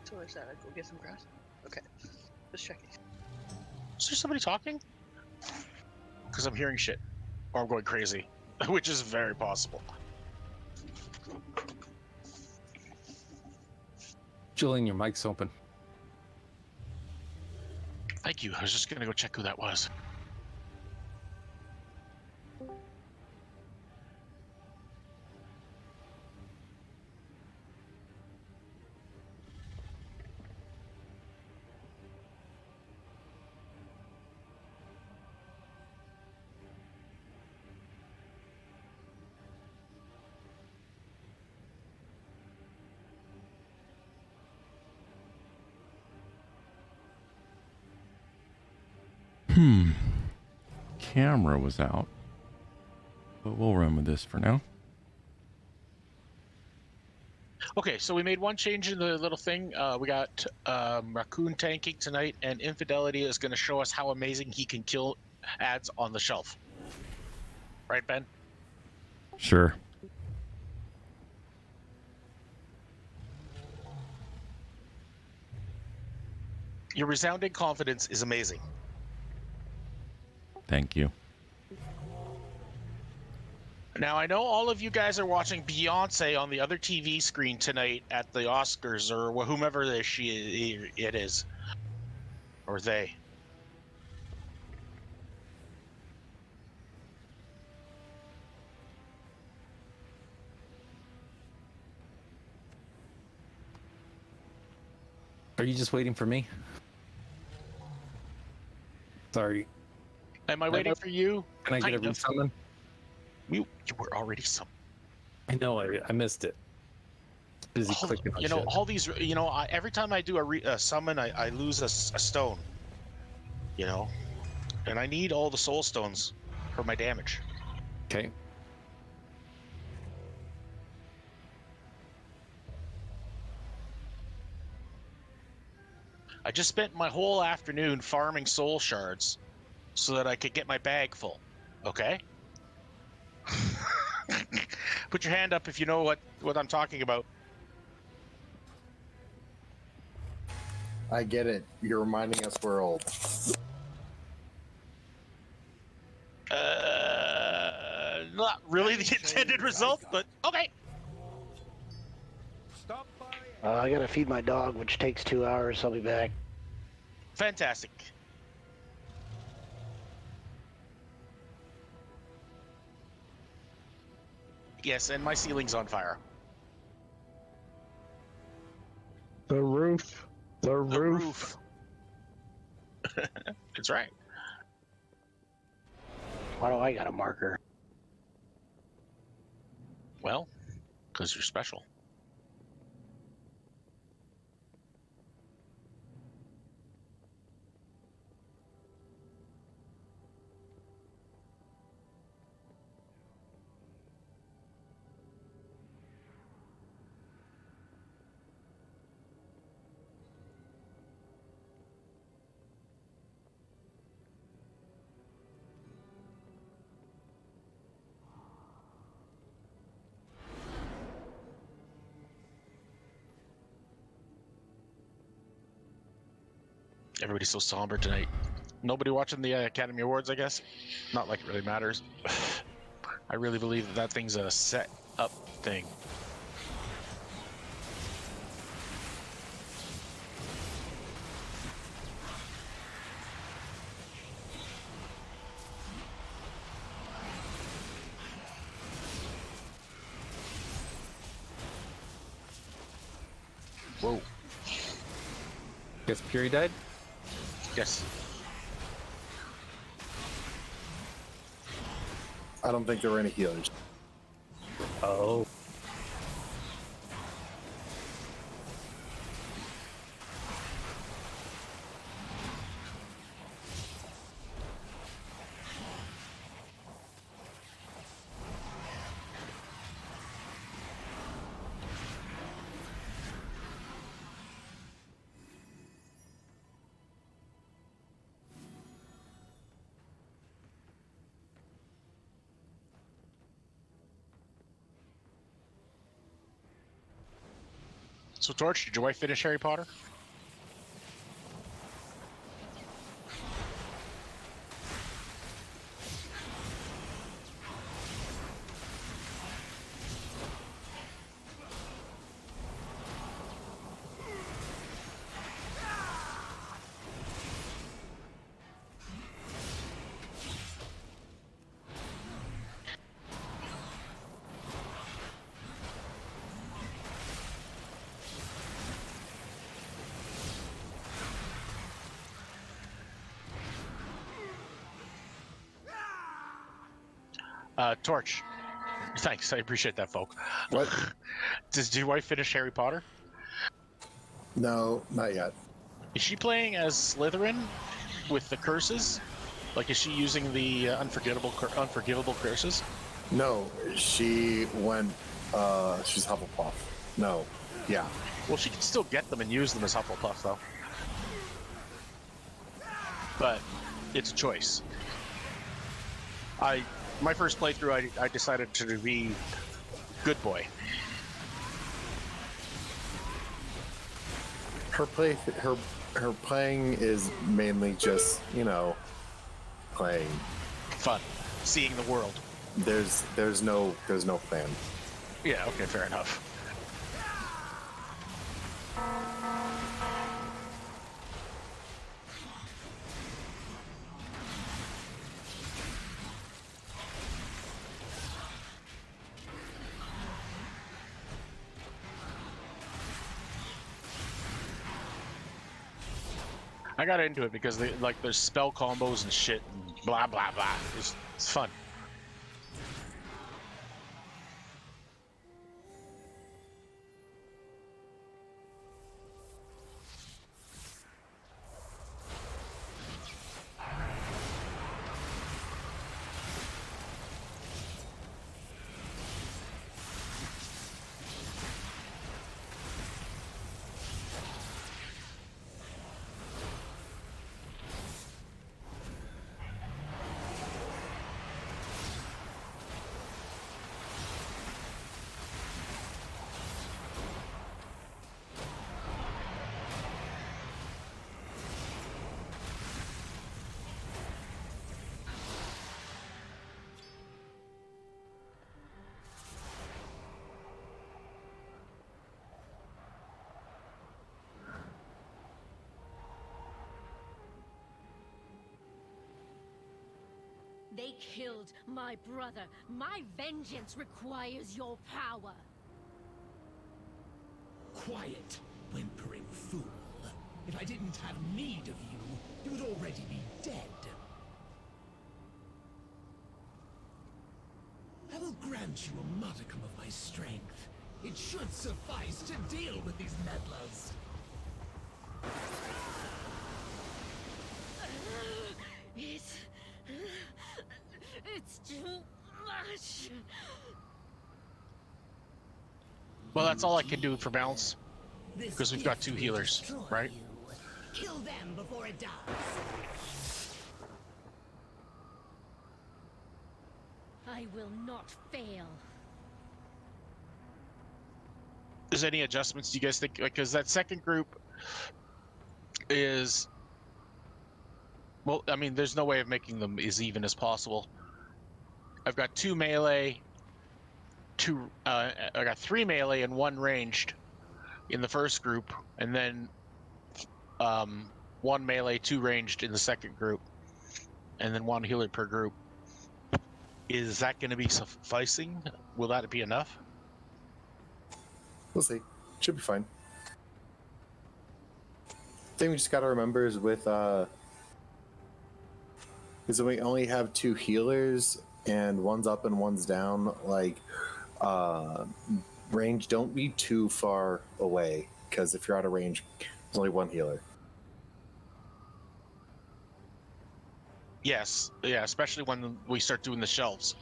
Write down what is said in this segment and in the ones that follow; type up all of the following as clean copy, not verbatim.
So where's that? I go get some grass? Okay. Just checking. Is there somebody talking? Because I'm hearing shit. Or I'm going crazy. Which is very possible. Julian, your mic's open. Thank you. I was just gonna go check who that was. Camera was out, but we'll run with this for now. Okay, so we made one change in the little thing. We got Raccoon tanking tonight, and Infidelity is going to show us how amazing he can kill ads on the shelf. Right, Ben? Sure. Your resounding confidence is amazing. Thank you. Now, I know all of you guys are watching Beyonce on the other TV screen tonight at the Oscars, or whomever it is. Or they. Are you just waiting for me? Sorry. Am I waiting for you? Can I get a Kind of. resummon? You were already some. I know, I missed it. Busy clicking on You know, shit. all these, every time I do a summon, I lose a stone. You know? And I need all the soul stones for my damage. Okay. I just spent my whole afternoon farming soul shards so that I could get my bag full. Okay? Put your hand up if you know what I'm talking about. I get it. You're reminding us we're old. Not really the intended result, but okay. I gotta feed my dog, which takes 2 hours. I'll be back. Fantastic. Yes, and my ceiling's on fire. The roof. The roof. That's right. Why do I got a marker? Well, because you're special. Everybody's so somber tonight. Nobody watching the Academy Awards, I guess? Not like it really matters. I really believe that thing's a set up thing. Whoa. Guess Fury died? Yes. I don't think there were any healers. Oh. So, Torch, did your wife finish Harry Potter? Torch. Thanks, I appreciate that, folk. What? Does your wife finish Harry Potter? No, not yet. Is she playing as Slytherin with the curses? Like, is she using the unforgivable curses? No, she went. She's Hufflepuff. No, yeah. Well, she can still get them and use them as Hufflepuff, though. But it's a choice. My first playthrough, I decided to be good boy. Her playing is mainly just, you know, playing. Fun, seeing the world. There's no plan. Yeah, okay, fair enough. I got into it because there's spell combos and shit and blah blah blah. It's fun. They killed my brother. My vengeance requires your power. Quiet, whimpering fool. If I didn't have need of you, you would already be dead. I will grant you a modicum of my strength. It should suffice to deal with these meddlers. It's too much. Well, that's all I can do for balance. This Because we've got gift two will healers, destroy right? you. Kill them before it does. I will not fail. Is any adjustments do you guys think? Because that second group is, well, I mean, there's no way of making them as even as possible. I've got 2 melee, I got 3 melee and 1 ranged in the first group, and then 1 melee, 2 ranged in the second group, and then 1 healer per group. Is that going to be sufficing? Will that be enough? We'll see. Should be fine. Thing we just gotta remember is with is that we only have 2 healers and one's up and one's down. Like range, don't be too far away, because if you're out of range, there's only 1 healer. Yes, yeah, especially when we start doing the shelves.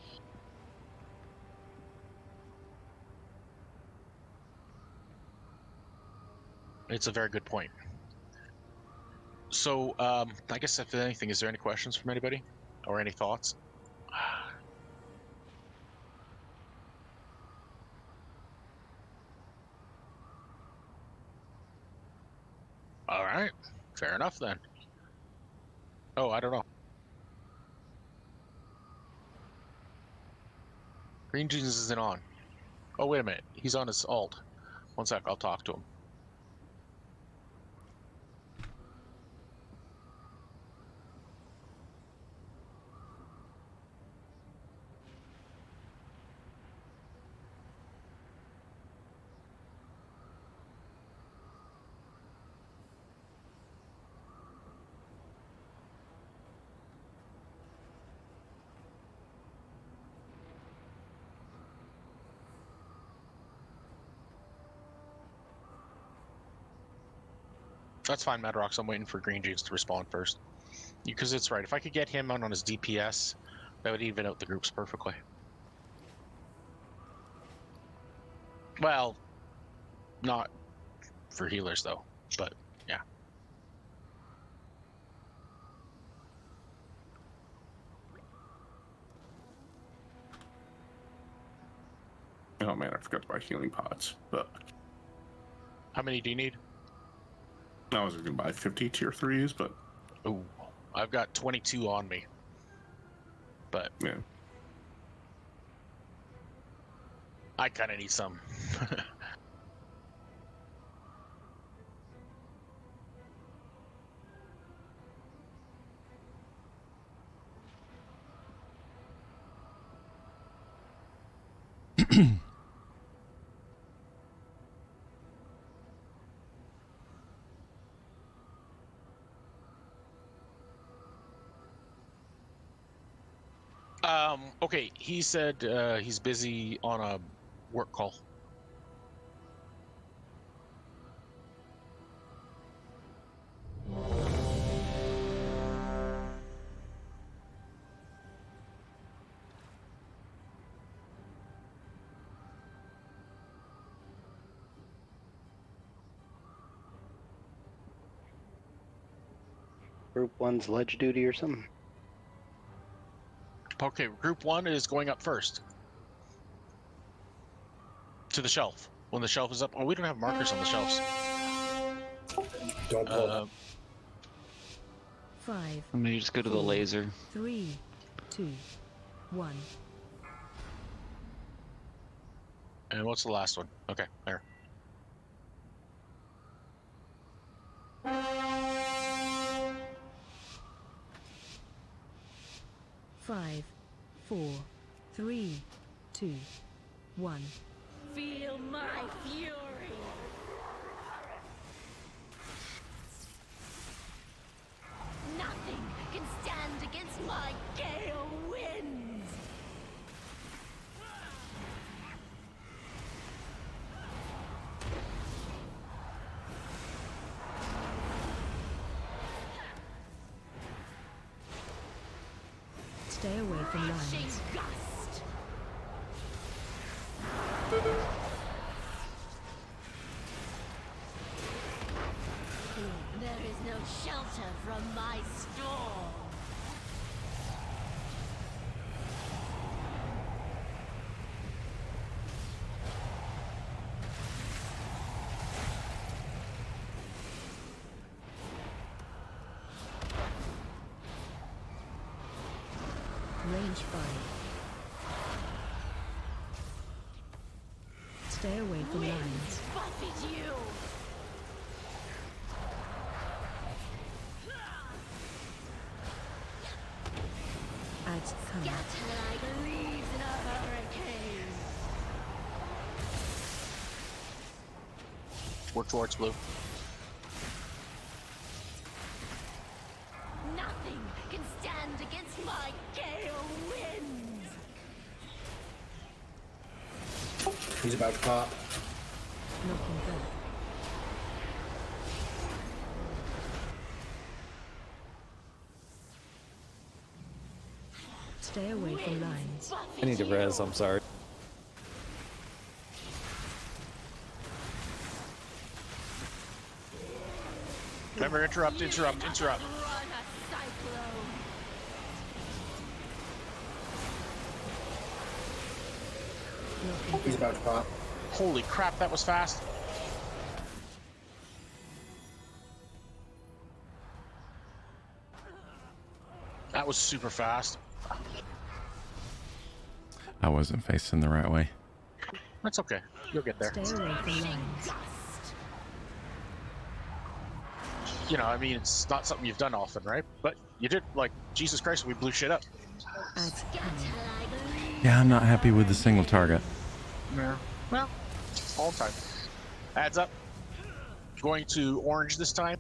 It's a very good point. So, I guess if anything, is there any questions from anybody? Or any thoughts? All right. Fair enough then. Oh, I don't know. Green Jeans isn't on. Oh, wait a minute. He's on his alt. One sec, I'll talk to him. That's fine, Madrox. I'm waiting for Green Jeans to respond first. Because it's right. If I could get him on his DPS, that would even out the groups perfectly. Well, not for healers, though. But, yeah. Oh man, I forgot to buy healing pots. But How many do you need? I was gonna buy 50 tier 3s, but Ooh, I've got 22 on me. But yeah. I kind of need some. Okay, he said he's busy on a work call. Group 1's ledge duty or something? Okay, group 1 is going up first. To the shelf. When the shelf is up. Oh, we don't have markers on the shelves. Don't pull. 5. Let me just go to the laser. 3, 2, 1. And what's the last one? Okay, there. Five, 4, 3, 2, 1. Feel my fury! Nothing can stand against my gale winds! Stay away from lines. Gust. There is no shelter from my storm. Range fire. Stay away from lines. Buffet you. Ads coming. Scatter like leaves in a hurricane. Work towards blue. Nothing can stand against my gale winds. He's about to pop. Knocking back. Stay away from lines. I need to res, I'm sorry. Remember, interrupt. Run a cyclone. He's about to pop. Holy crap, that was fast. That was super fast. I wasn't facing the right way. That's okay. You'll get there. Stay away from lines. You know, I mean, it's not something you've done often, right? But you did, like, Jesus Christ, we blew shit up. Yeah, I'm not happy with the single target. Yeah. Well, all the time. Adds up. Going to orange this time.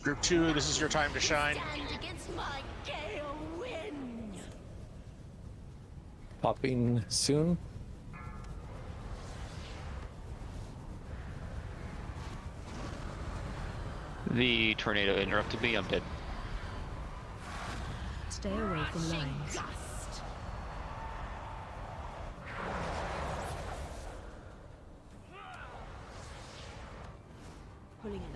Group 2, this is your time to shine. Popping soon. The tornado interrupted me. I'm dead. Stay away from lines.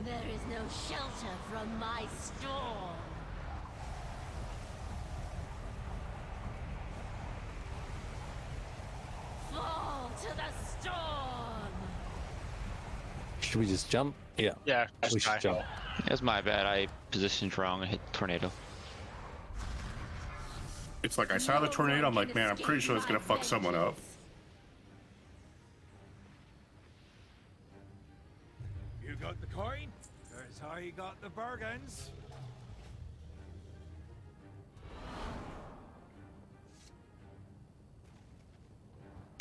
There is no shelter from my storm. Fall to the storm. Should we just jump? Yeah. Yeah, We should jump. That's my bad. I positioned wrong. I hit the tornado. It's like I saw the tornado. I'm like, man, I'm pretty sure it's gonna fuck someone up. You got the coin? That's how you got the bargains.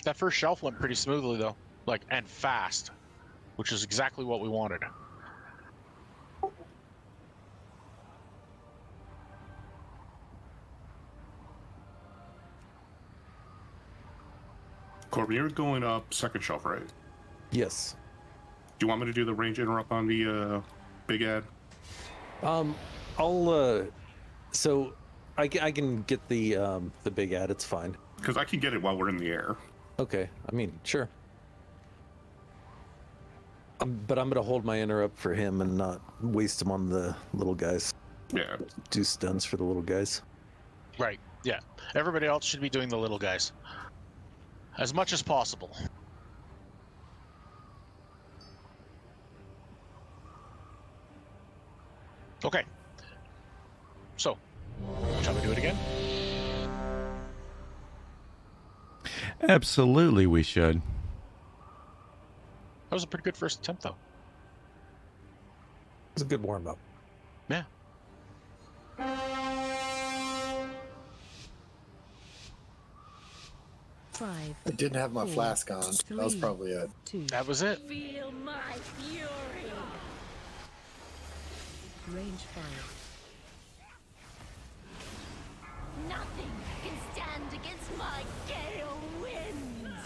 That first shelf went pretty smoothly, though. Like, and fast. Which is exactly what we wanted. Corbin, you're going up second shelf, right? Yes. Do you want me to do the range interrupt on the big ad? I'll so I can get the big ad. It's fine. Because I can get it while we're in the air. Okay. I mean, sure. But I'm gonna hold my interrupt for him and not waste him on the little guys. Yeah. Do stuns for the little guys. Right, yeah. Everybody else should be doing the little guys. As much as possible. Okay. So, shall we do it again? Absolutely, we should. That was a pretty good first attempt, though. It was a good warm up. Yeah. Five. I didn't have my flask on. That was probably it. That was it. Feel my fury. Range 5. Nothing can stand against my gale winds.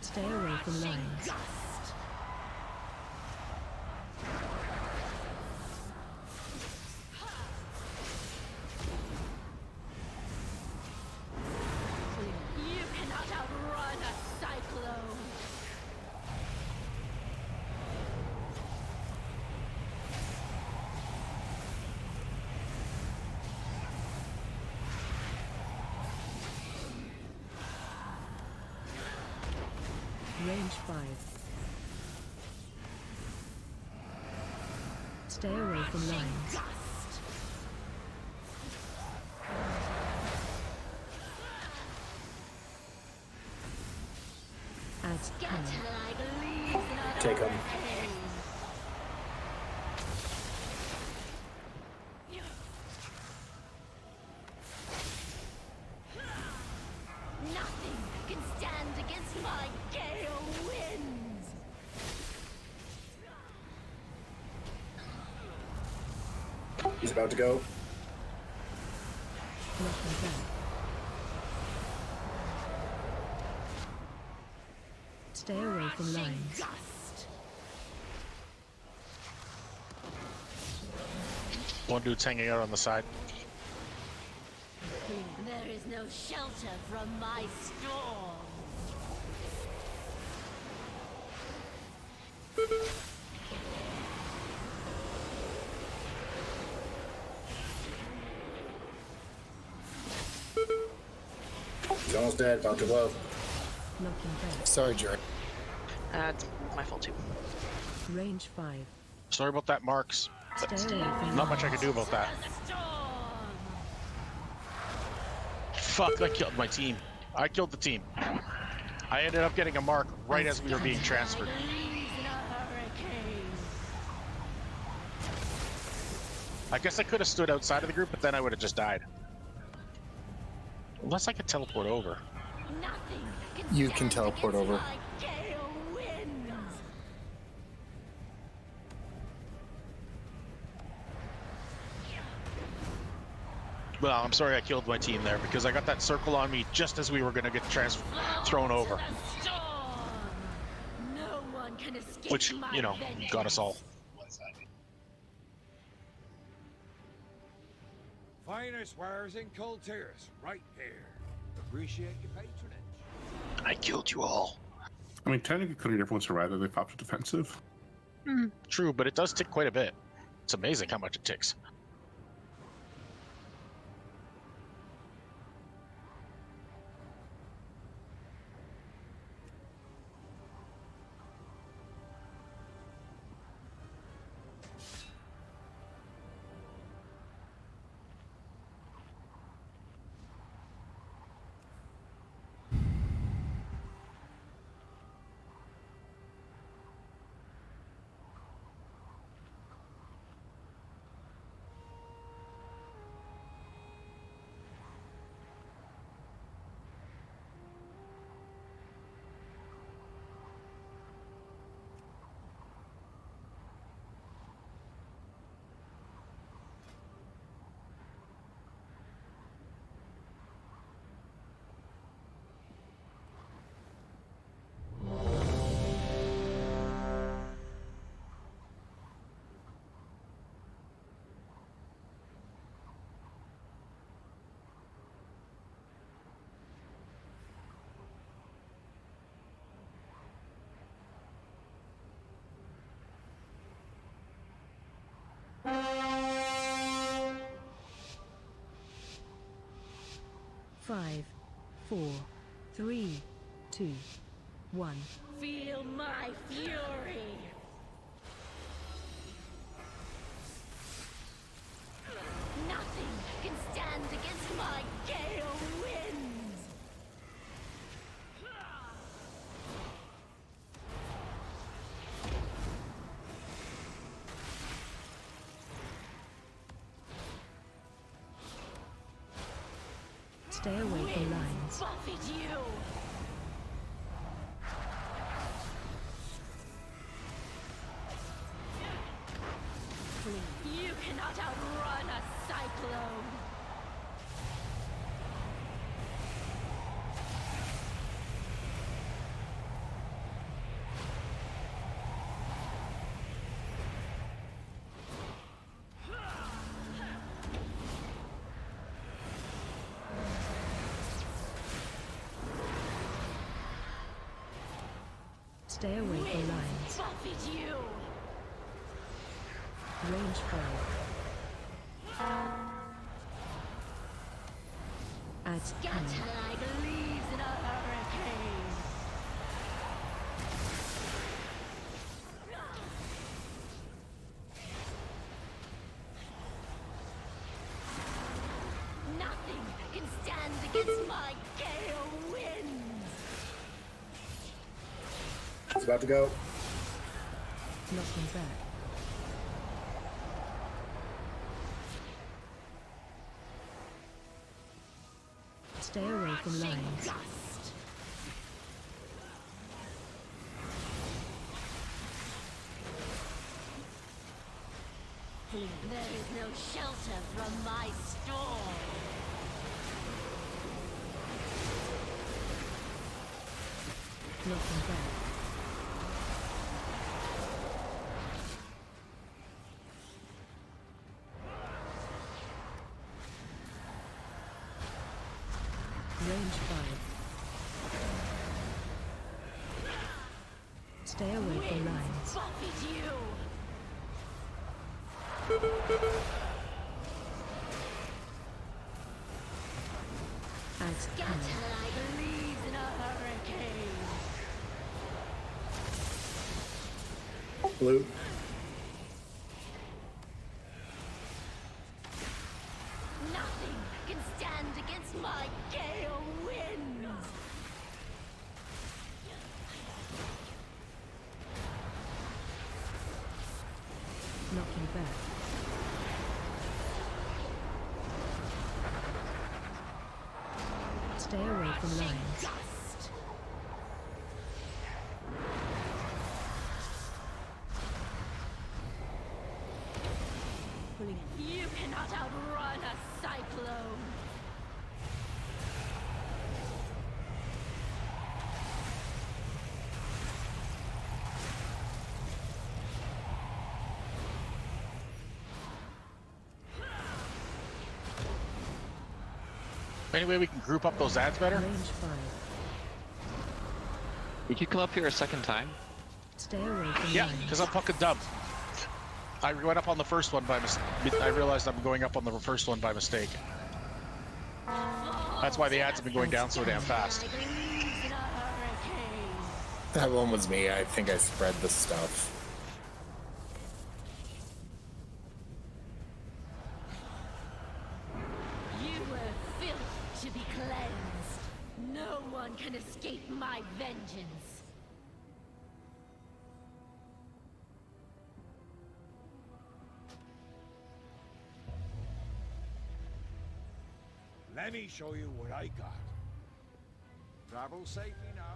Stay away from lines. You cannot outrun a cyclone. Range 5. Stay away from lines. Adds 10. Take him. Nothing can stand against my gale winds. He's about to go. Nothing back. Stay away from lines. One dude's hanging out on the side. There is no shelter from my storm. He's almost dead. About to blow. Sorry, Jerry. It's my fault too. Range 5. Sorry about that, Marks. Stay away from Not much I can do about that. Fuck, I killed my team. I killed the team. I ended up getting a mark right as we were being transferred. I guess I could have stood outside of the group, but then I would have just died. Unless I could teleport over. You can teleport over. Well, I'm sorry I killed my team there because I got that circle on me just as we were going to get thrown over. Which, you know, got us all. Finest wares in Colteris, right here. Appreciate your patronage. I killed you all. I mean, technically, couldn't everyone survive if they popped to defensive? True, but it does tick quite a bit. It's amazing how much it ticks. Five, 4, 3, 2, 1. Feel my fury. Nothing can stand against my gale winds. Stay away from lines. Buffet you. You cannot outrun a cyclone. Stay away from lines. Buffet you. Range 5. Add cannon. Scatter like leaves in a hurricane. Nothing can stand against my gale winds. He's about to go. Knocking back. Stay away from lines. There is no shelter from my storm. Knocking back. Range 5. Stay away from lines. Buffet you. Add Scatter cannon. like Blue. Nothing can stand against my gale winds. Knocking back. Stay away from lines. You cannot outrun a cyclone. Any way we can group up those ads better? Range 5. Did you come up here a second time? Stay away from Yeah, lines. because I'm fucking dumb. I went up on the first one by mistake. I realized I'm going up on the first one by mistake. That's why the ads have been going down so damn fast. That one was me. I think I spread the stuff. You were filth to be cleansed. No one can escape my vengeance. Let me show you what I got. Travel safely now.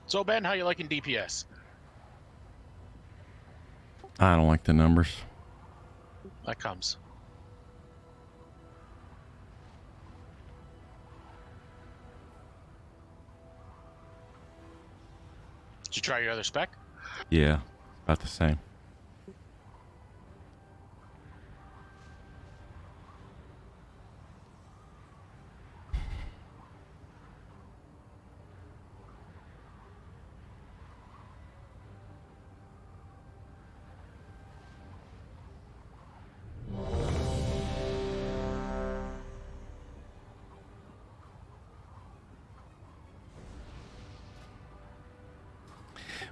So Ben, how you liking DPS? I don't like the numbers. That comes. Did you try your other spec? Yeah, about the same.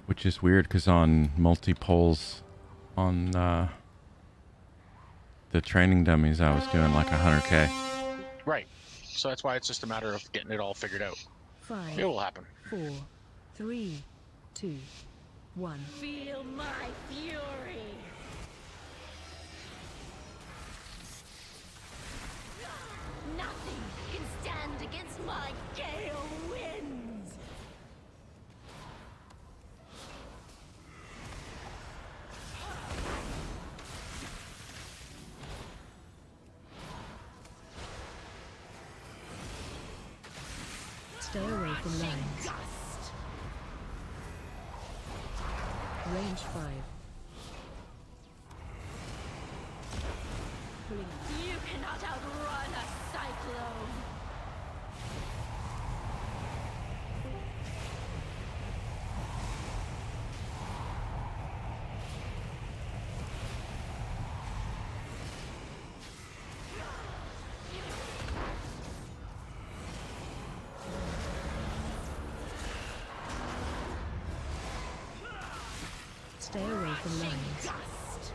Which is weird because on multi-polls on the training dummies, I was doing like 100K. Right. So that's why it's just a matter of getting it all figured out. 5. It will happen. 4, 3, 2, 1. Feel my fury. Nothing can stand against my gale winds. Stay away from lines. Gust. Range 5. You cannot outrun a cyclone. Stay away from lines. Gust.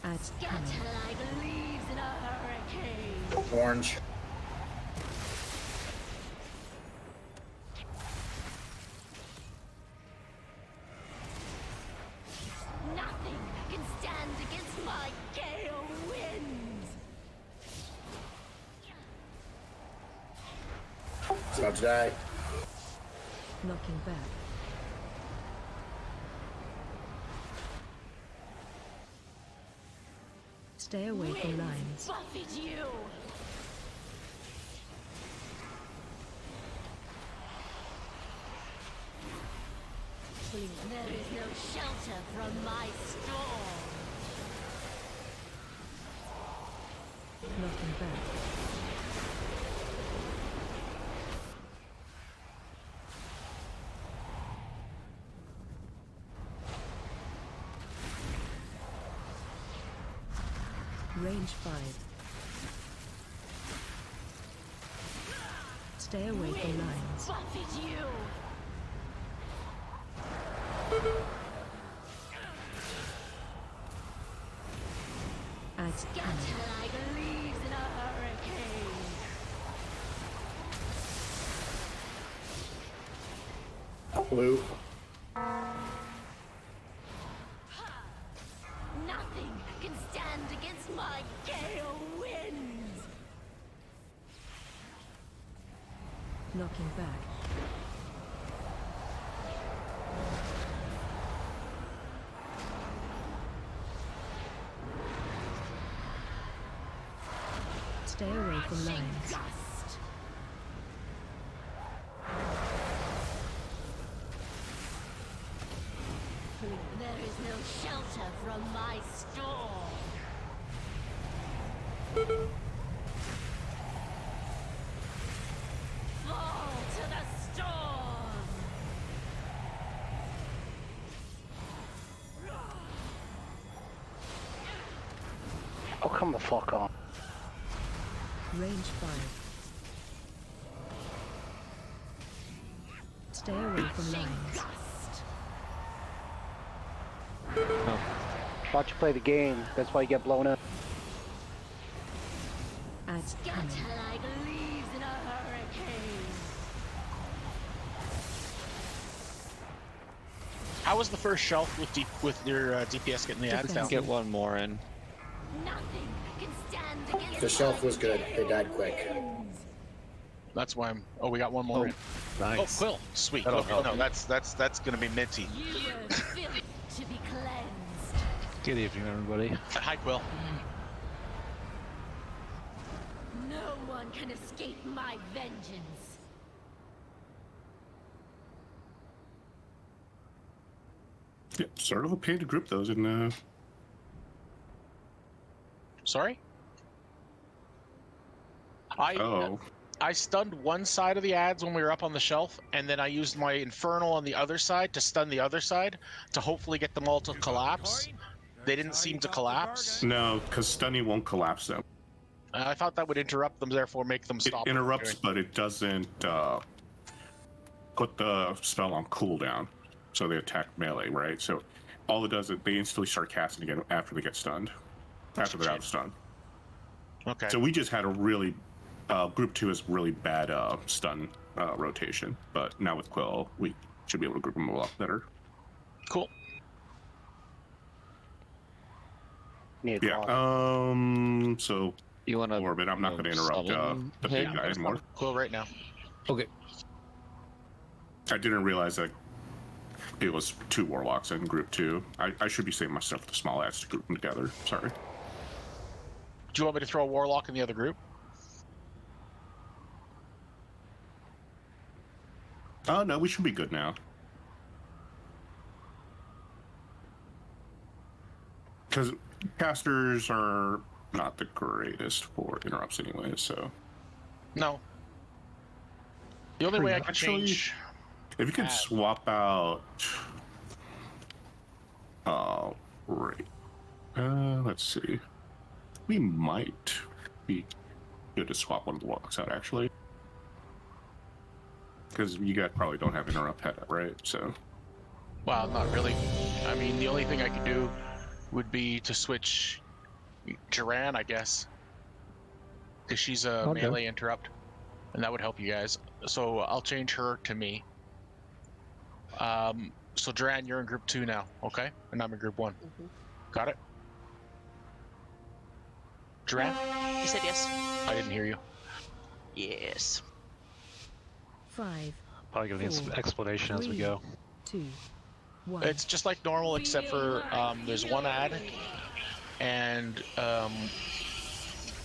Ads Scatter cannon. like leaves in a hurricane. Orange. Nothing can stand against my gale winds. It's about to die. Knocking back. Stay away from lines. Buffet you. There is no shelter from my storm. Knocking back. Range 5. Stay away from lines. Buffet you. Add Scatter like leaves in a hurricane. Blue. Nothing can stand against my gale winds. knocking back. Stay away from lines. There is no shelter from my storm. Fall to the storm. Oh, come the fuck on. Range 5. Stay away from lines. Oh. Watch you play the game. That's why you get blown up. Scatter like leaves in a hurricane. How was the first shelf with your DPS getting the ads down? Get one more in. Nothing can stand against The shelf was good. They died quick. That's why I'm. Oh, we got one more in. Nice. Oh, Quill. Sweet. That'll Okay, help. no, that's gonna be minty. you were built to be cleansed. Good evening, everybody. Hi, Quill. No one can escape my vengeance. Yeah, sort of a painted group, those in. Sorry. Oh. I stunned one side of the ads when we were up on the shelf, and then I used my Infernal on the other side to stun the other side to hopefully get them all to collapse. They didn't seem to collapse. No, because stunning won't collapse them. I thought that would interrupt them, therefore make them stop. It interrupts, but it doesn't put the spell on cooldown, so they attack melee, right? So all it does is they instantly start casting again after they get stunned, after they're out of stun. Okay. So we just had a really group 2 is really bad stun rotation, but now with Quill we should be able to group them a lot better. Cool. Yeah. So you want to Orbit? I'm not going to interrupt the big guy anymore. Cool. Right now. Okay. I didn't realize that it was 2 warlocks in group 2. I should be saving my stuff for the small ads to group them together. Sorry. Do you want me to throw a warlock in the other group? No, we should be good now. Because casters are not the greatest for interrupts anyway, so... No. The only way I can change... If you could swap out... right. Let's see. We might be good to swap one of the warlocks out, actually. Because you guys probably don't have interrupt head up, right? So... Well, not really. I mean, the only thing I could do would be to switch Duran, I guess. Because she's a melee interrupt. And that would help you guys. So I'll change her to me. So Duran, you're in group 2 now, okay? And I'm in group 1. Got it? Duran? You said yes. I didn't hear you. Yes. 5. Probably gonna need some explanation as we go. 2. 1. It's just like normal, except for there's one ad, and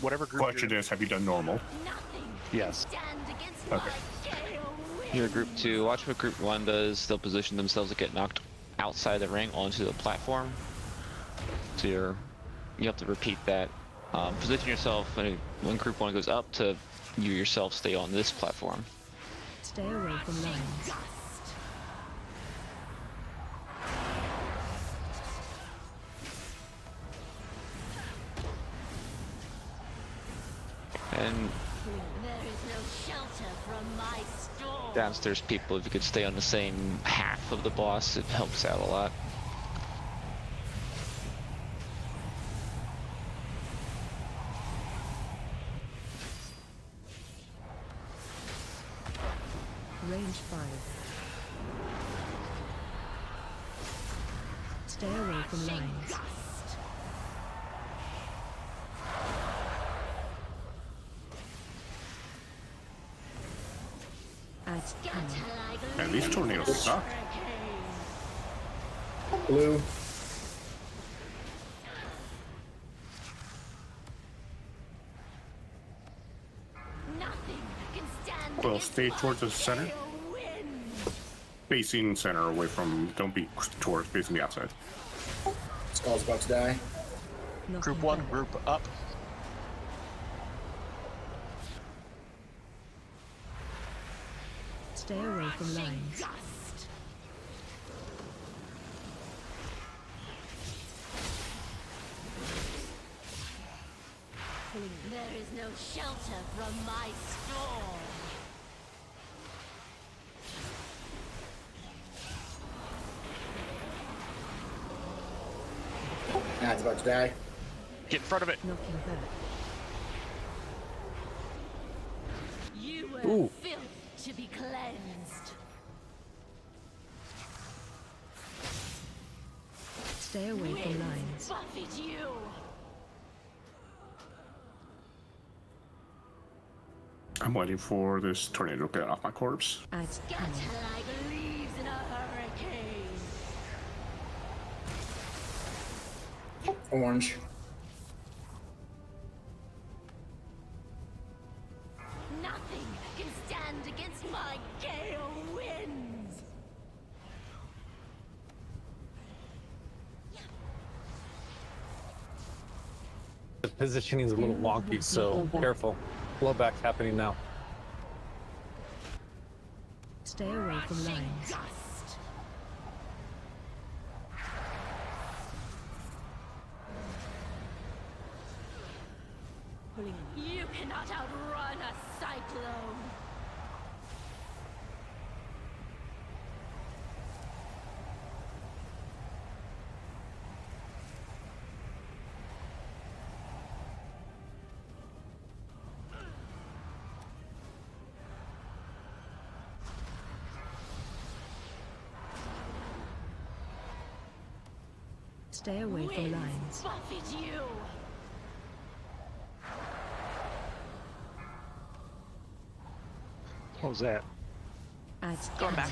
whatever group. Question is, have you done normal? Nothing Yes. stand against Okay. my gale winds. You're group 2. Watch what group 1 does. They'll position themselves to get knocked outside the ring onto the platform. So you have to repeat that. Position yourself when group 1 goes up to you yourself stay on this platform. Stay away from lines. And There is no shelter from my storm. downstairs people, if you could stay on the same half of the boss, it helps out a lot. Range 5. Stay away from lines. At 10. Man, these tornadoes suck. Blue. Nothing can stand Well, against stay my towards the center. gale wind. Facing center away from, don't be towards, facing the outside. Skull's about to die. Group 1, group up. Stay away from lines. There is no shelter from my storm. Ad's about to die. Get in front of it. Knocking back. You were filth to be cleansed. Stay away from lines. Buffet you. I'm waiting for this tornado to get off my corpse. At Scatter like leaves in a hurricane. Orange. Nothing can stand against my gale winds. The positioning's a little wonky, so careful. Blowback's happening now. Stay away from lines. Gust. You cannot outrun a cyclone. Stay away from lines. Buffet you. What was that? At Going back.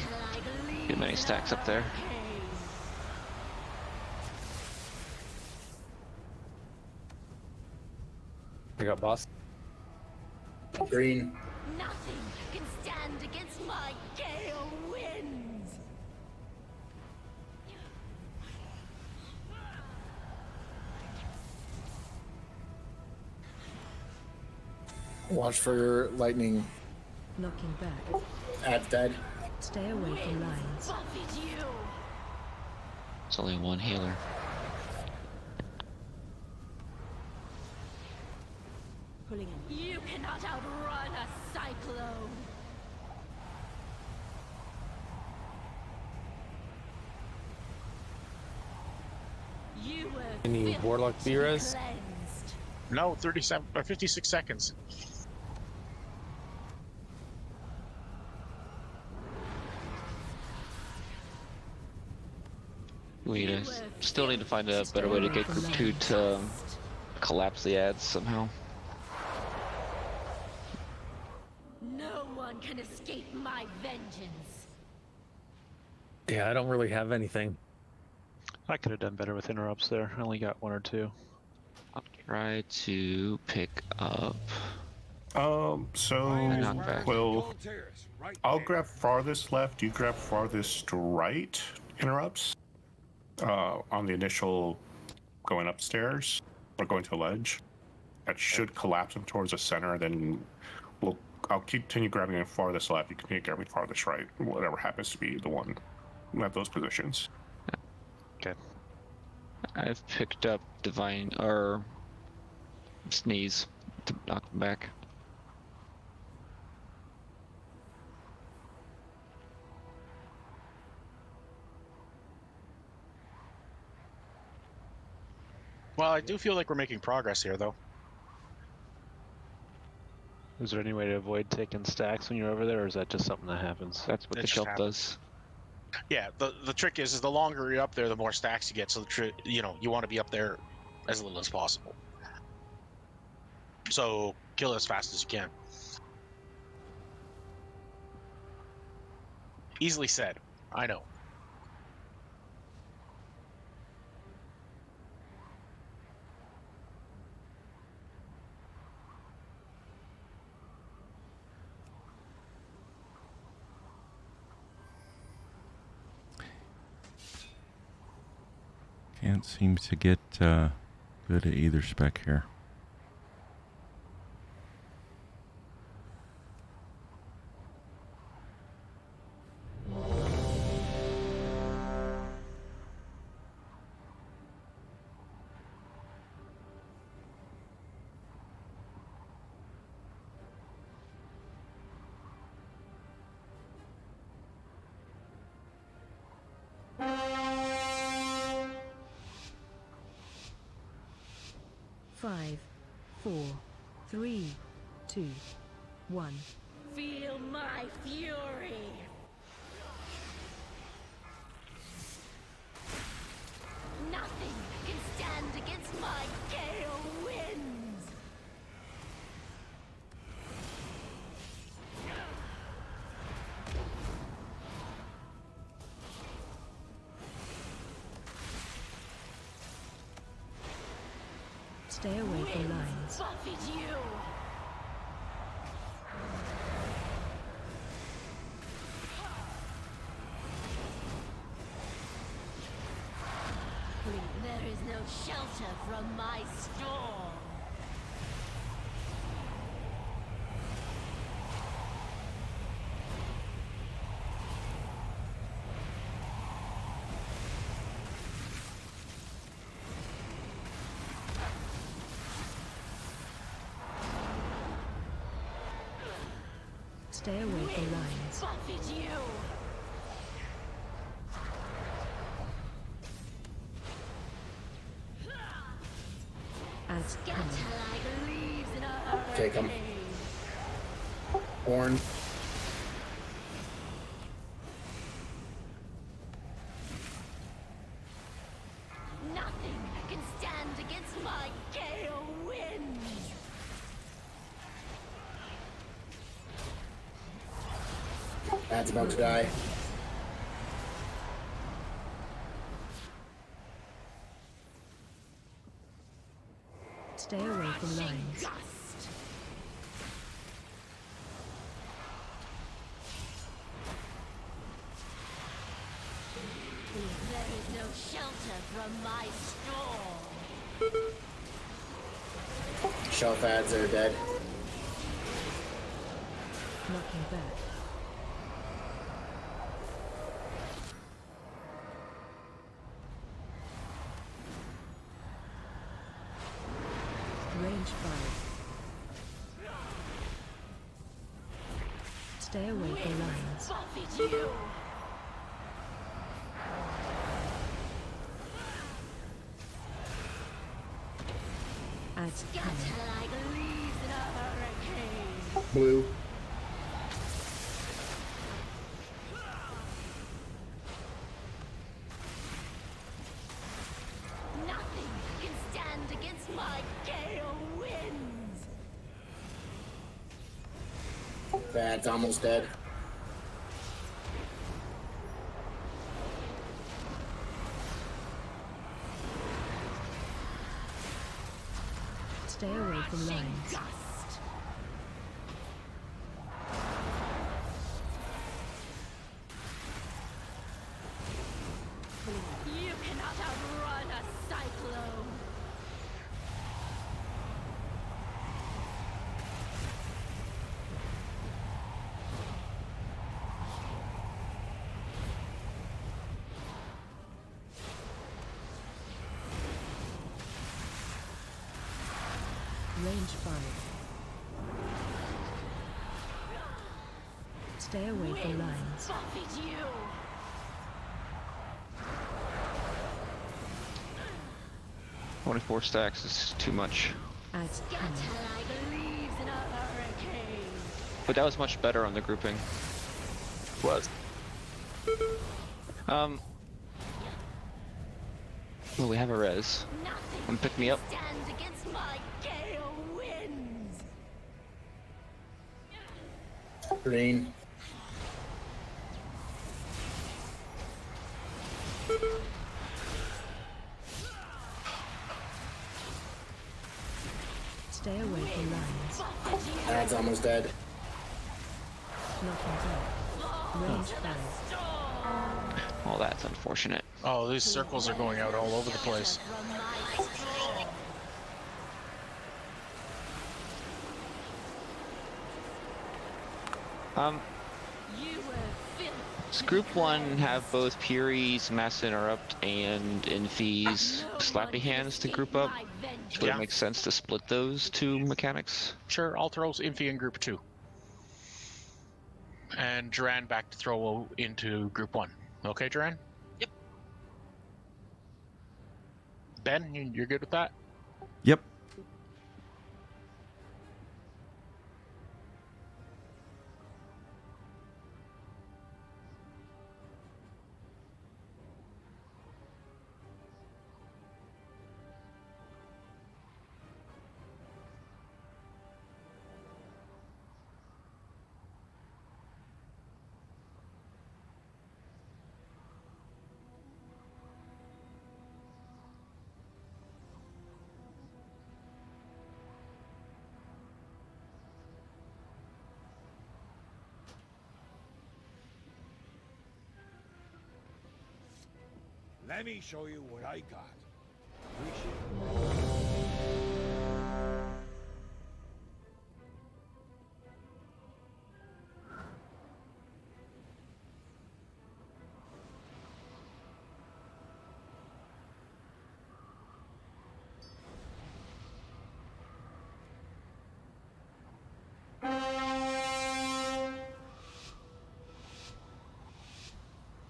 Too many stacks up there. I got boss. Green. Nothing can stand against my gale winds. Watch for lightning. knocking back. Ad's dead. Stay away from lines. Buffet you. It's only one healer. You cannot outrun a cyclone. You were Any filth warlock to be Beerus? cleansed. No, 37 or 56 seconds. We still need to find a better way to get group 2 to collapse the ads somehow. No one can escape my vengeance. Yeah, I don't really have anything. I could have done better with interrupts there. I only got 1 or 2. I'll try to pick up So we'll. I'll grab farthest left. You grab farthest right. Interrupts. On the initial going upstairs or going to a ledge. That should collapse him towards the center. Then I'll continue grabbing him farthest left. You continue grabbing farthest right. Whatever happens to be the one at those positions. Okay. I've picked up Divine or Sneeze to knock him back. Well, I do feel like we're making progress here, though. Is there any way to avoid taking stacks when you're over there, or is that just something that happens? That's what It the just shelf happens. does. Yeah, the trick is the longer you're up there, the more stacks you get. So you want to be up there as little as possible. So kill as fast as you can. Easily said. I know. Can't seem to get good at either spec here. Five, 4, 3, 2, 1. Feel my fury! Nothing can stand against my gale winds! Stay away from lines. Buffet you! There is no shelter from my storm. Stay away from lines. Buffet you! Ads Scatter coming. like leaves in a hurricane. Take 'em. Horn. Nothing can stand against my gale winds. Ad's about to die. Stay away from lines. Gust. There is no shelter from my storm. Shelf ads are dead. Knocking back. Range 5. Stay away from lines. Buffet you! Ads Scatter coming. like leaves in a hurricane. Blue. Nothing can stand against my gale winds. Ad's almost dead. Stay away from lines. Gust. You cannot outrun a cyclone. Range 5. Stay away from lines. Buffet you. 24 stacks is too much. Add cannon. Like leaves in a hurricane. But that was much better on the grouping. Was. Well, we have a res. Nothing Come pick me up. stand against my gale winds. Green. Stay away from lines. Ad's almost dead. Knocking back. Range 5. Oh, that's unfortunate. Oh, these circles are going out all over the place. Does Group 1 have both Furies, Mass Interrupt, and Infi's Slappy Hands to group up? Would Yeah. it make sense to split those two mechanics? Sure, I'll throw Infi in group 2. And Duran back to throw into group 1. Okay, Duran? Yep. Ben, you're good with that? Yep. Let me show you what I got.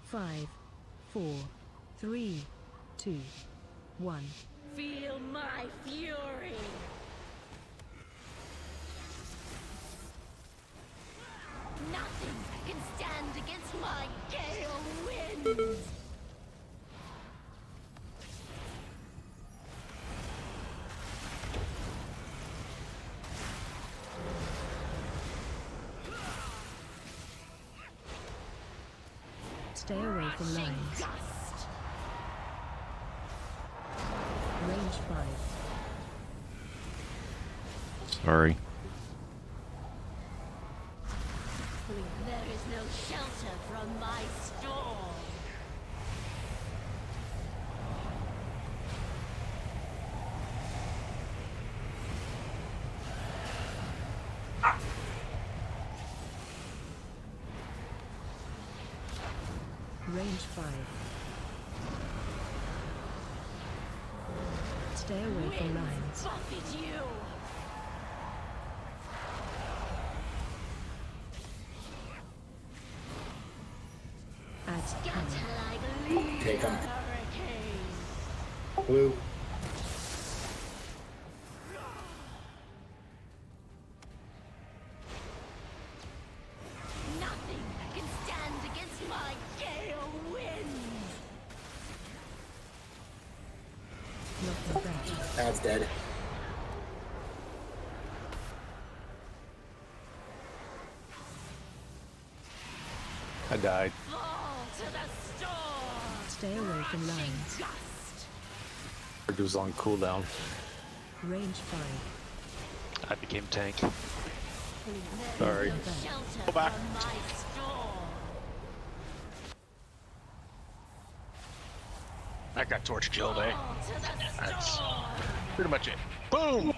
Five, 4, 3, 2, 1. Feel my fury. Nothing can stand against my gale winds. Stay away from lines. Range 5. Sorry. There is no shelter from my storm. Range 5. Stay away from lines. Buffet you. Add cannon. Take him. Hurricane. Blue. Nothing can stand against my gale winds. Knocking back. Ad's dead. I died. Fall to the storm. Stay away from lines. Gust. It was on cooldown. Range 5. I became tank. Sorry. Shelter Go back. from my storm. I got torch killed, eh? That's pretty much it. Boom!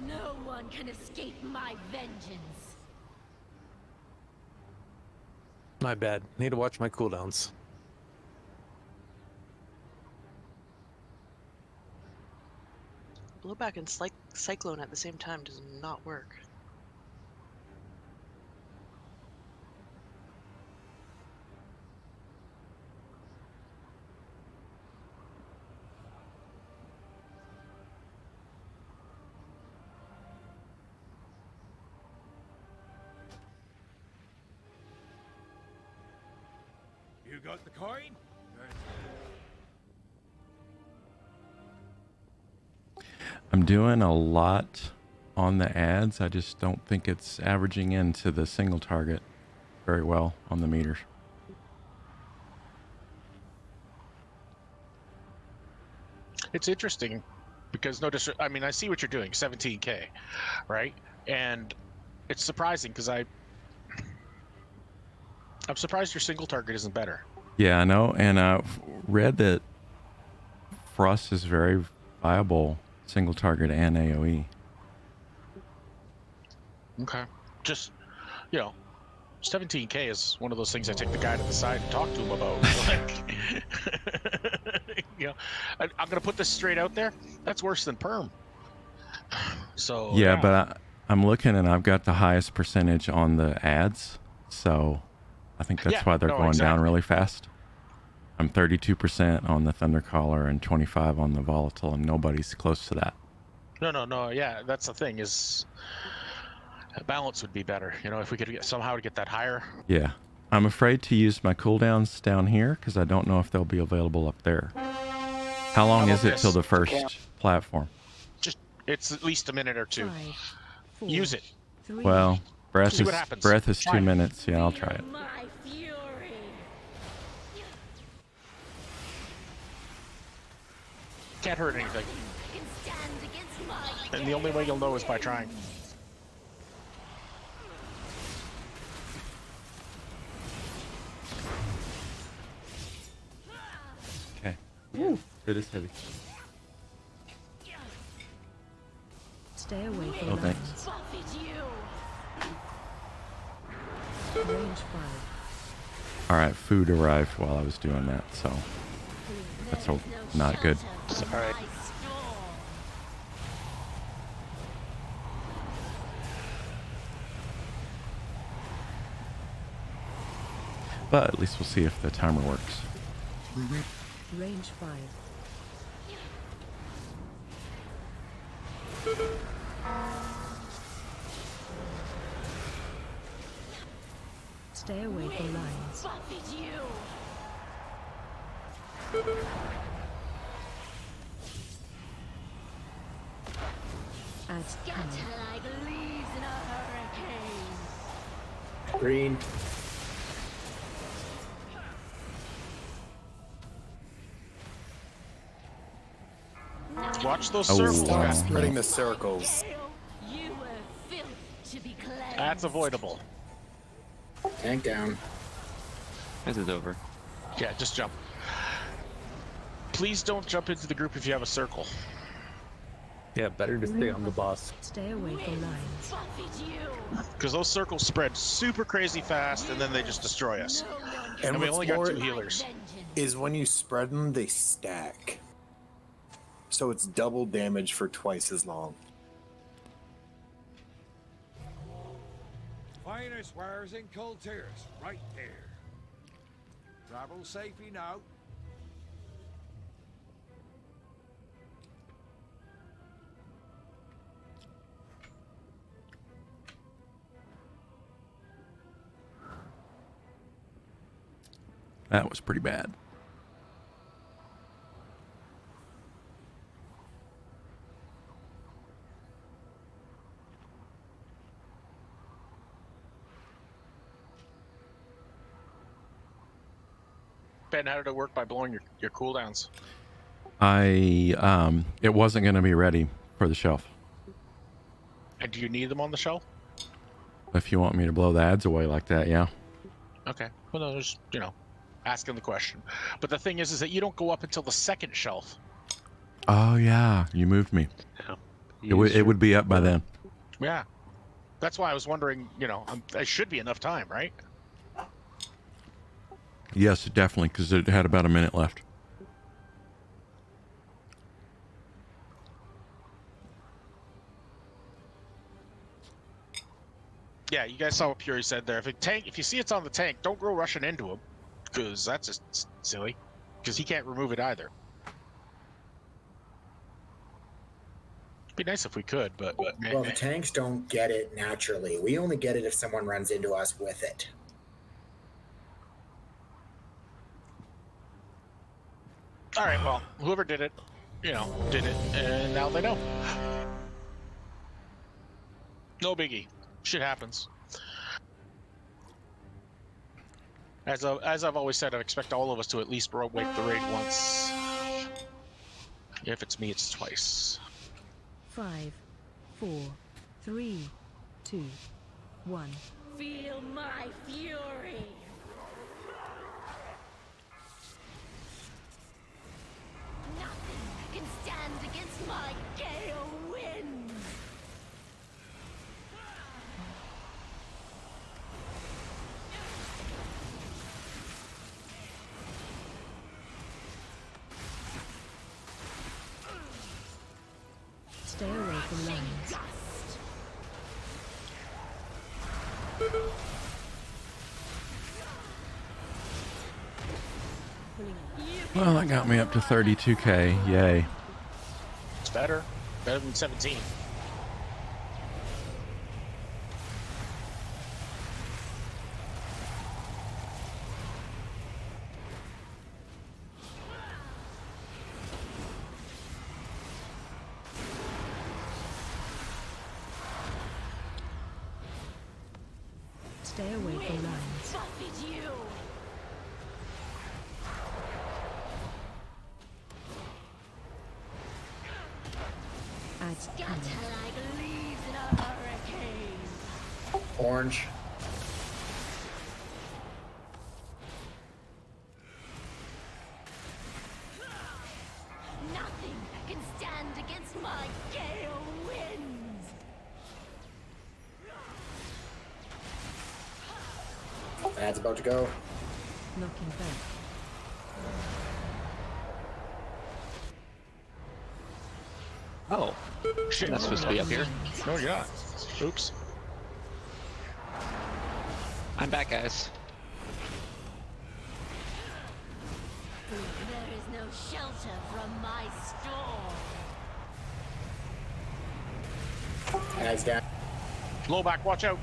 No one can escape my vengeance. My bad. Need to watch my cooldowns. Blowback and Cyclone at the same time does not work. You got the coin? I'm doing a lot on the ads. I just don't think it's averaging into the single target very well on the meters. It's interesting because I mean, I see what you're doing, 17K, right? And it's surprising because I'm surprised your single target isn't better. Yeah, I know. And I've read that Frost is very viable single target and AoE. Okay. Just, 17K is one of those things I take the guy to the side and talk to him about. I'm going to put this straight out there. That's worse than perm. So Yeah, but I'm looking and I've got the highest percentage on the ads. So I think that's why they're going down really fast. I'm 32% on the Thundercaller and 25 on the Volatile, and nobody's close to that. No. Yeah, that's the thing is balance would be better. If we could somehow get that higher. Yeah. I'm afraid to use my cooldowns down here because I don't know if they'll be available up there. How long is it till the first platform? It's at least a minute or two. 5, 4, Use it. 3, well, breath is Try 2 minutes. Yeah, I'll try it. Can't hurt anything. And the only way you'll know is by trying. Okay. It is heavy. Stay away from thanks. Range 5. Alright, food arrived while I was doing that, so that's not good. Sorry. But at least we'll see if the timer works. Range 5. Stay away from lines. Add like leaves in a hurricane. Green. Watch those circles. Stop spreading the circles. You were filth to be cleansed. That's avoidable. Tank down. This is over. Yeah, just jump. Please don't jump into the group if you have a circle. Yeah, better to stay on the boss. Stay away from lines. Because those circles spread super crazy fast and then they just destroy us. And we only got 2 healers. Is when you spread them, they stack. So it's double damage for twice as long. Finest wares in Cold Terrace, right there. Travel safely now. That was pretty bad. Ken, how did it work by blowing your cooldowns? It wasn't going to be ready for the shelf. And do you need them on the shelf? If you want me to blow the ads away like that, yeah. Okay. Well, no, just, asking the question. But the thing is that you don't go up until the second shelf. Oh, yeah. You moved me. Yeah. It would be up by then. Yeah. That's why I was wondering, there should be enough time, right? Yes, definitely, because it had about a minute left. Yeah, you guys saw what Fury said there. If you see it's on the tank, don't go rushing into him, because that's just silly. Because he can't remove it either. It'd be nice if we could, but Well, the tanks don't get it naturally. We only get it if someone runs into us with it. All right, well, whoever did it, did it, and now they know. No biggie. Shit happens. As I've always said, I expect all of us to at least wake the raid once. If it's me, it's twice. 5, 4, 3, 2, 1. Feel my fury. Nothing can stand against my gale winds. Stay away from lines. Well, that got me up to 32k. Yay. It's better. Better than 17. Stay away from lines. Buffet you. Ads Scatter coming. like leaves in a hurricane. Orange. Nothing can stand against my gale winds. Ad's about to go. Knocking back. Oh. Shit. That's supposed to be up here. No, you're not. Oops. I'm back, guys. There is no shelter from my storm. Ad's down. Blow back, watch out.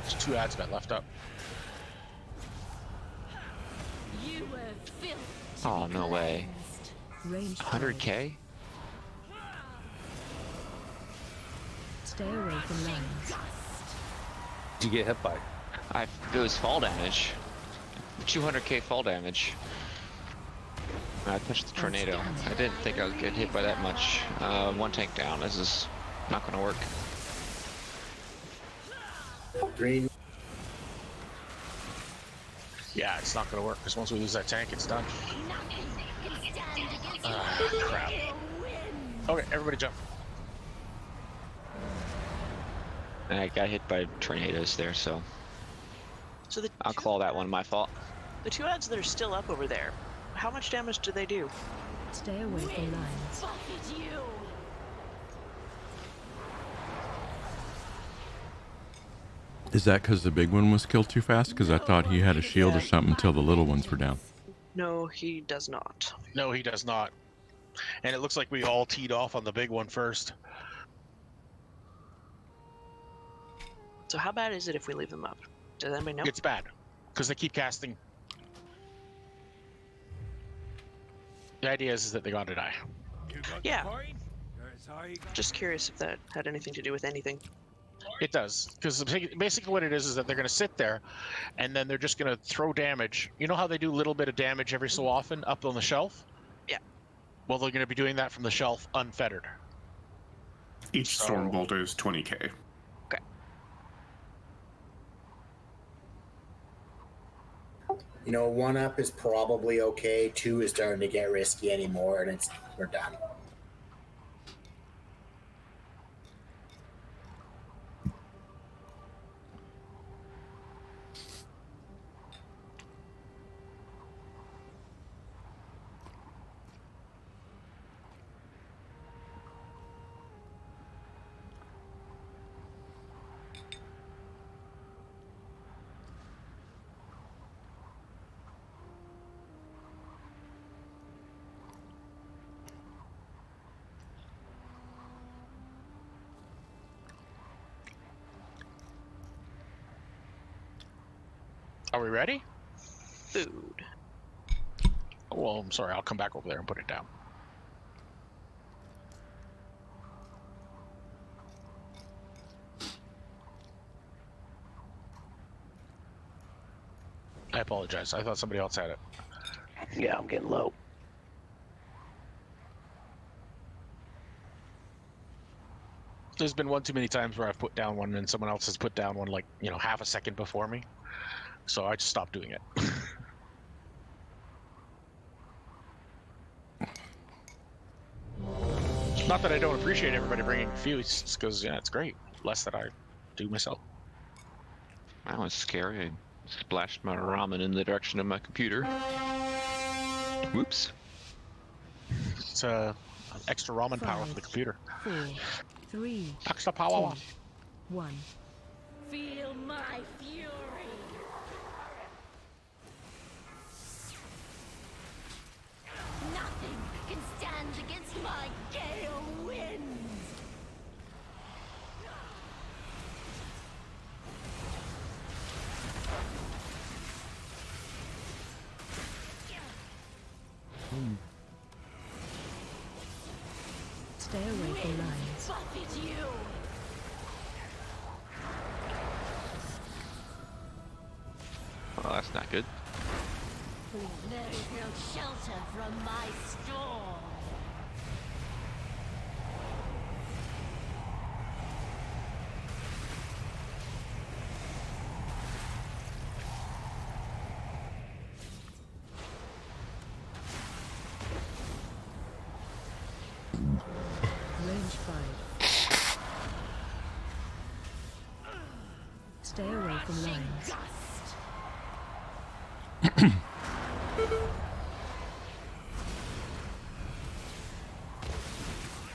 There's 2 ads got left up. You were built to Oh, be no way. Range 100k? Stay away from lines. Did you get hit by? It was fall damage. 200k fall damage. I touched the tornado. I didn't think I would get hit by that much. 1 tank down. This is not gonna work. Green. Yeah, it's not going to work because once we lose that tank, it's done. nothing can stand against Crap. my gale winds. Okay, everybody jump. And I got hit by tornadoes there, so So I'll call that one my fault. the 2 ads that are still up over there, how much damage do they do? Stay away from lines. Buffet you. Is that because the big one was killed too fast? Because I thought he had a shield or something until the little ones were down. No, he does not. No, he does not. And it looks like we all teed off on the big one first. So how bad is it if we leave them up? Does anybody know? It's bad because they keep casting. The idea is that they gotta die. Yeah. Just curious if that had anything to do with anything. It does, because basically what it is that they're going to sit there, and then they're just going to throw damage. You know how they do a little bit of damage every so often up on the shelf? Yeah. Well, they're going to be doing that from the shelf unfettered. Each storm bolt is 20k. Okay. You know, 1-up is probably okay. 2 is starting to get risky anymore, and we're done. Are we ready? Food. Oh, well, I'm sorry. I'll come back over there and put it down. I apologize. I thought somebody else had it. Yeah, I'm getting low. There's been one too many times where I've put down one and someone else has put down one, like, you know, half a second before me. So I just stopped doing it. Not that I don't appreciate everybody bringing a few, it's because, yeah, it's great. Less that I do myself. That was scary. I splashed my ramen in the direction of my computer. Whoops. It's extra ramen power for the computer. 4, 3, Extra power. 2, 1. Feel my fury. Nothing can stand against my gale winds. Stay away from lines. Buffet you. Oh, that's not good. There is no shelter from my storm. Range 5. Stay away from lines.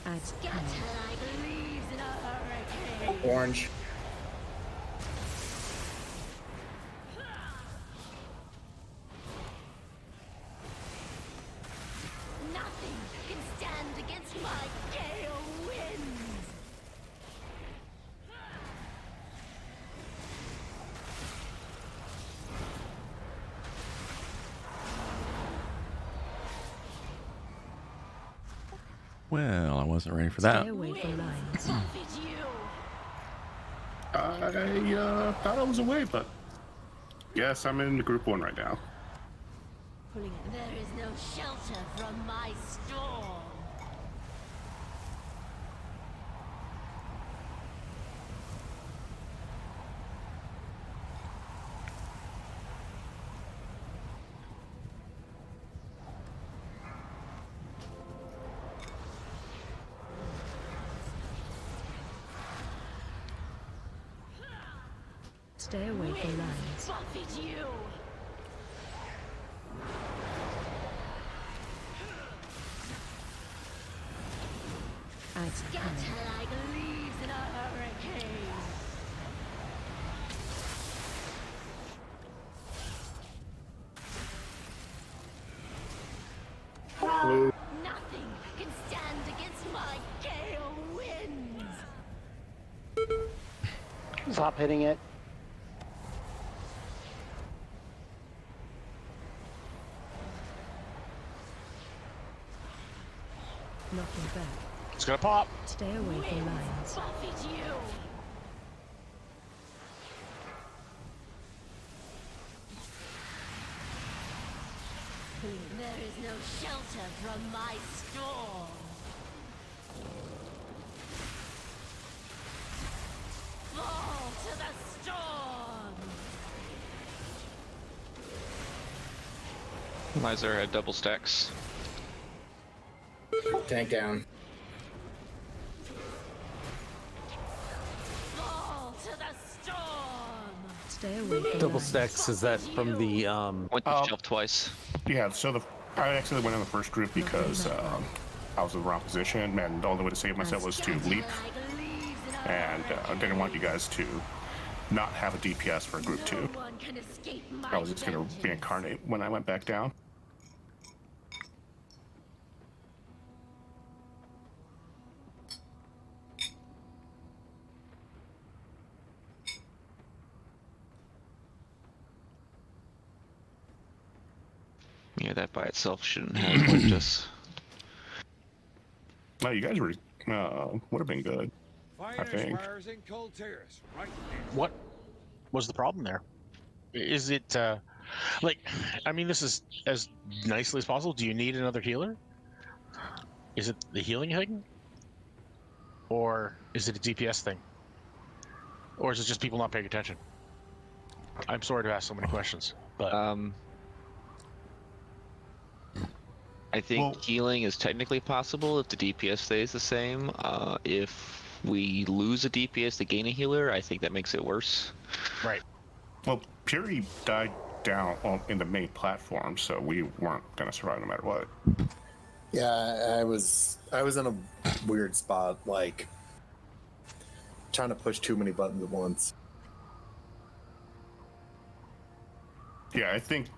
Add Scatter like leaves in a hurricane. Orange. Nothing can stand against my gale winds. Well, I wasn't ready for that. Stay away from lines. Buffet you. I thought I was away, but yes, I'm in group 1 right now. There is no shelter from my storm. Stay away from lines. Buffet you. Add Scatter like leaves in a hurricane. Blue. Nothing can stand against my gale winds. Stop hitting it. Knocking back. It's gonna pop. Stay away from lines. Buffet you. There is no shelter from my storm. Fall to the storm. Miser had double stacks. Tank down. Fall to the storm. Stay away from Double lines. stacks, is that from the Went to shelf twice. Yeah, so I actually went on the first group because I was in the wrong position, and the only way to save myself was to leap. And I didn't want you guys to not have a DPS for group 2. I was just going to reincarnate when I went back down. Yeah, that by itself shouldn't have wiped us. No, you guys were would have been good. I think. What was the problem there? Is it like? I mean, this is as nicely as possible. Do you need another healer? Is it the healing thing, or is it a DPS thing, or is it just people not paying attention? I'm sorry to ask so many questions, but I think healing is technically possible if the DPS stays the same. If we lose a DPS to gain a healer, I think that makes it worse. Right. Well, Fury died down in the main platform, so we weren't going to survive no matter what. Yeah, I was in a weird spot, like trying to push too many buttons at once. Yeah, I think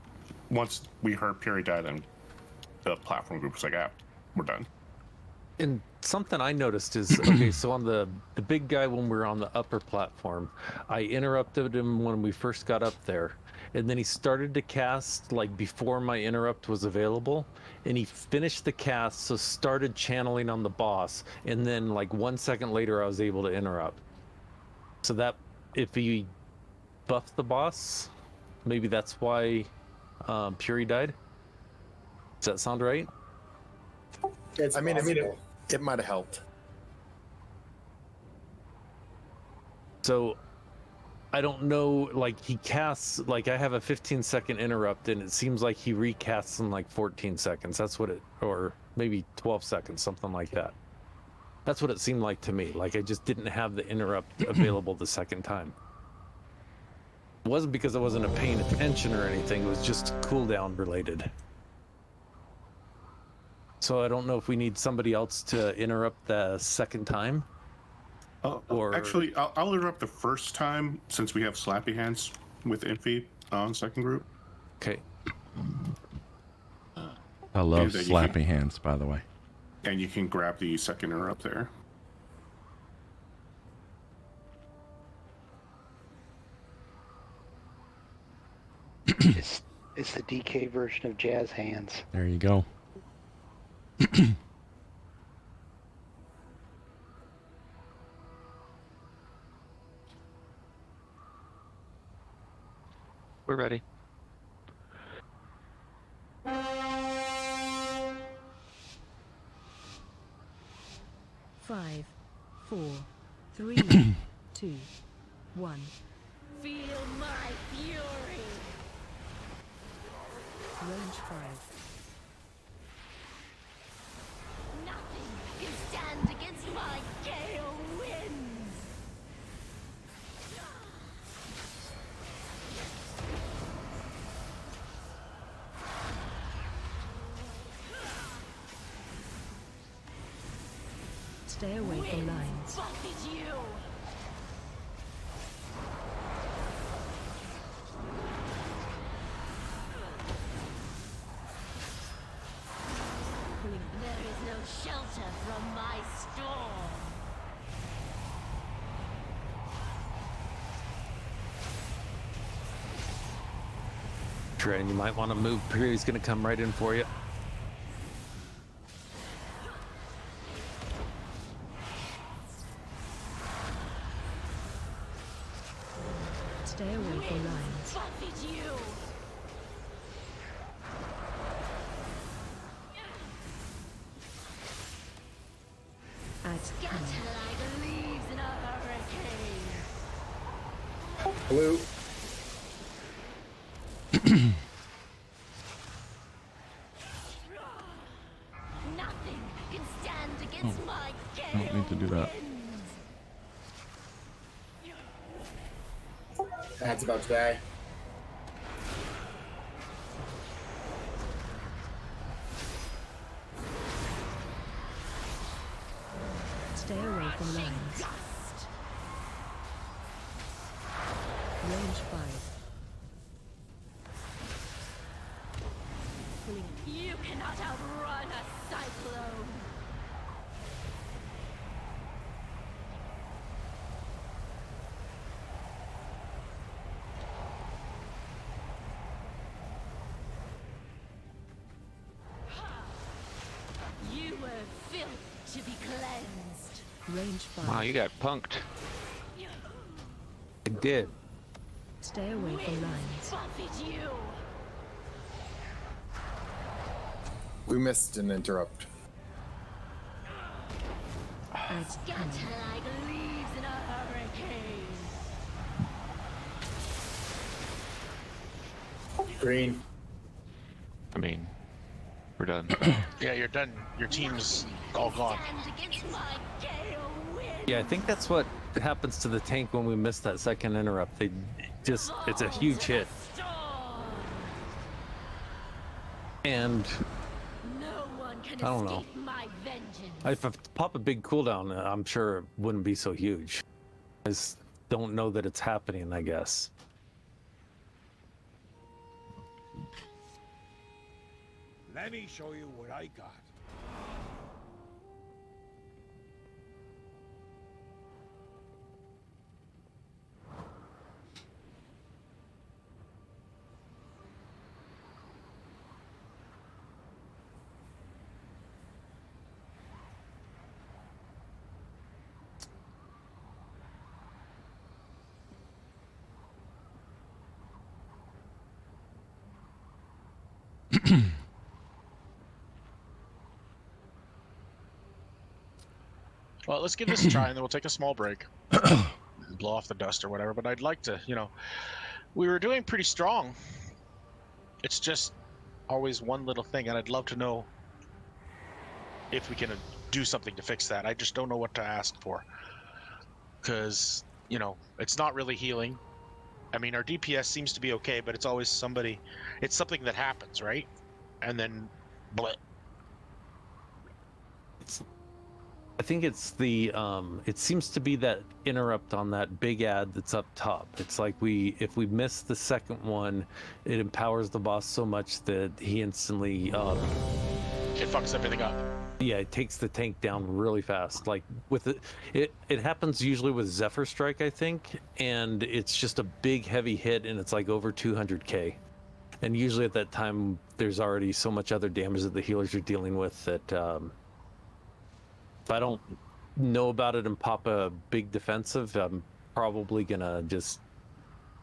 once we heard Fury died, then the platform group was like, "Ah, we're done." And something I noticed is, okay, so on the big guy, when we were on the upper platform, I interrupted him when we first got up there. And then he started to cast, like, before my interrupt was available. And he finished the cast, so started channeling on the boss. And then, like, 1 second later, I was able to interrupt. So that, if he buffed the boss, maybe that's why Puri died? Does that sound right? I mean, it might have helped. So I don't know, like, he casts, like, I have a 15-second interrupt, and it seems like he recasts in like 14 seconds. That's what it, or maybe 12 seconds, something like that. That's what it seemed like to me. Like, I just didn't have the interrupt available the second time. It wasn't because I wasn't paying attention or anything. It was just cooldown related. So I don't know if we need somebody else to interrupt the second time. Or Actually, I'll interrupt the first time since we have slappy hands with Infi on second group. Okay. I love slappy hands, by the way. And you can grab the second interrupt there. It's the DK version of jazz hands. There you go. We're ready. Five, 4, 3, 2, 1. Feel my fury. Range 5. Nothing can stand against my gale winds. Stay away from lines. Buffet you. There is no shelter from my storm. Tran, you might want to move. Puri's going to come right in for you. Stay away from lines. Buffet you. Scatter like leaves in a hurricane. Blue. Nothing can stand against my gale. I don't need to do that. That's about to die. Stay away from lines. Range 5. You cannot outrun a cyclone. You were filth to be cleansed. Range 5. Wow, you got punked. I did. Stay away from lines. Buffet you. We missed an interrupt. Adds Scatter cannon. like leaves in a hurricane. Green. I mean, we're done. Yeah, you're done. Your team's all gone. Stand against my gale wind. Yeah, I think that's what happens to the tank when we miss that second interrupt. They just, it's a huge hit. And No one can I don't know. escape my vengeance. if I pop a big cooldown, I'm sure it wouldn't be so huge. I just don't know that it's happening, I guess. Let me show you what I got. Well, let's give this a try, and then we'll take a small break. Blow off the dust or whatever. But I'd like to, we were doing pretty strong. It's just always one little thing, and I'd love to know if we can do something to fix that. I just don't know what to ask for. Because, it's not really healing. I mean, our DPS seems to be okay, but it's always it's something that happens, right? And then, bleh. I think it's the it seems to be that interrupt on that big ad that's up top. It's like if we miss the second one, it empowers the boss so much that he instantly It fucks everything up. Yeah, it takes the tank down really fast. Like with it happens usually with Zephyr Strike, I think, and it's just a big heavy hit, and it's like over 200k. And usually at that time, there's already so much other damage that the healers are dealing with that if I don't know about it and pop a big defensive, I'm probably gonna just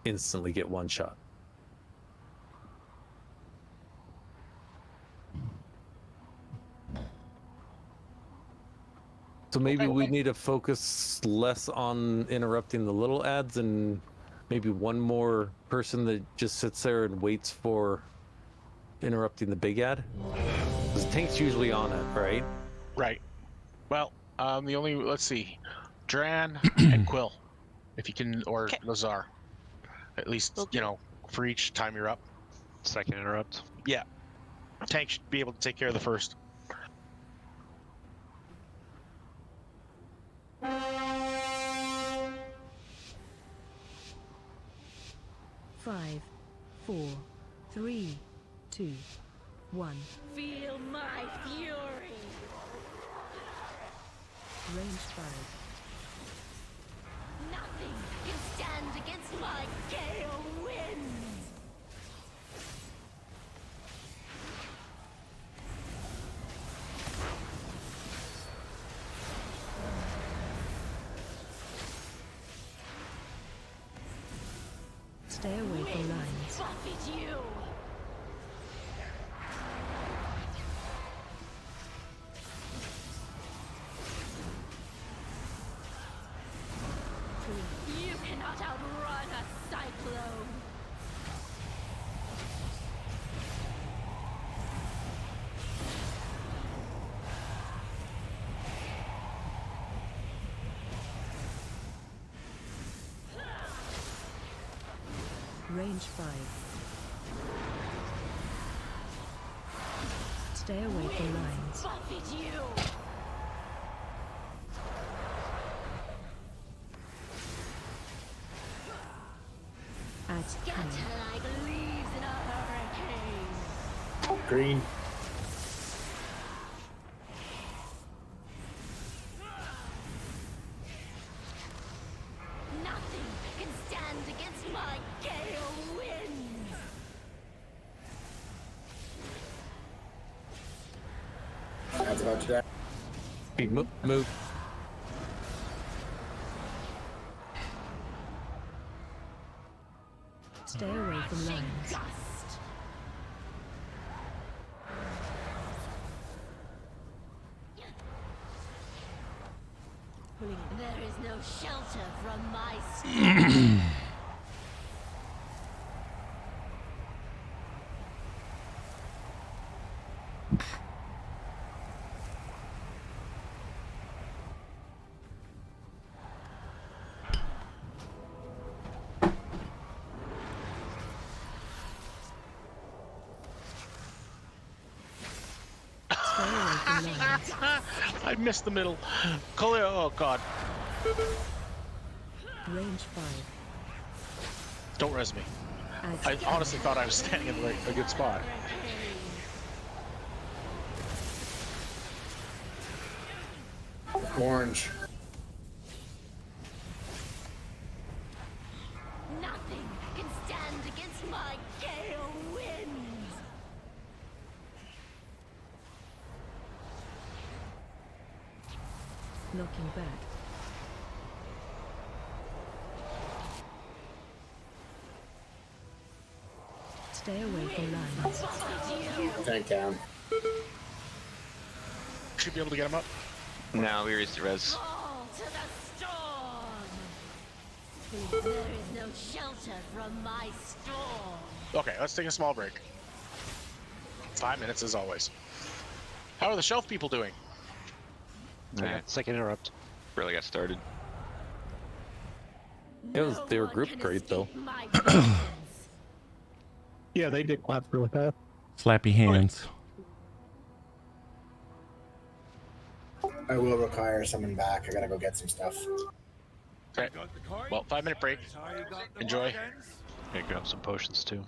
instantly get one shot. So maybe we need to focus less on interrupting the little ads and maybe one more person that just sits there and waits for interrupting the big ad. Because the tank's usually on it, right? Right. Well, let's see, Dran and Quill, if you can, or Lazar, at least, for each time you're up. Second interrupt. Yeah. Tank should be able to take care of the first. Five, 4, 3, 2, 1. Feel my fury. Range 5. Nothing can stand against my gale winds. Stay away from lines. Buffet you. Range 5. Stay away from lines. Adds 10. Like leaves in a hurricane. Green. Nothing can stand against my gale winds. That's about to die. Move. Stay away from lines. There is no shelter from my storm. I missed the middle. Clear. Oh god. Range 5. Don't res me. I honestly thought I was standing in a good spot. Orange. Nothing can stand against my gale winds. Knocking back. Stay away from lines. Tank down. Should be able to get him up. No, we reached the res. Fall to the storm. There is no shelter from my storm. Okay, let's take a small break. 5 minutes as always. How are the shelf people doing? Yeah, second interrupt. Barely got started. They were grouped great though. Yeah, they did clap really fast. Slappy hands. I will require someone back. I gotta go get some stuff. Okay. Well, 5-minute break. Enjoy. Yeah, grab some potions too.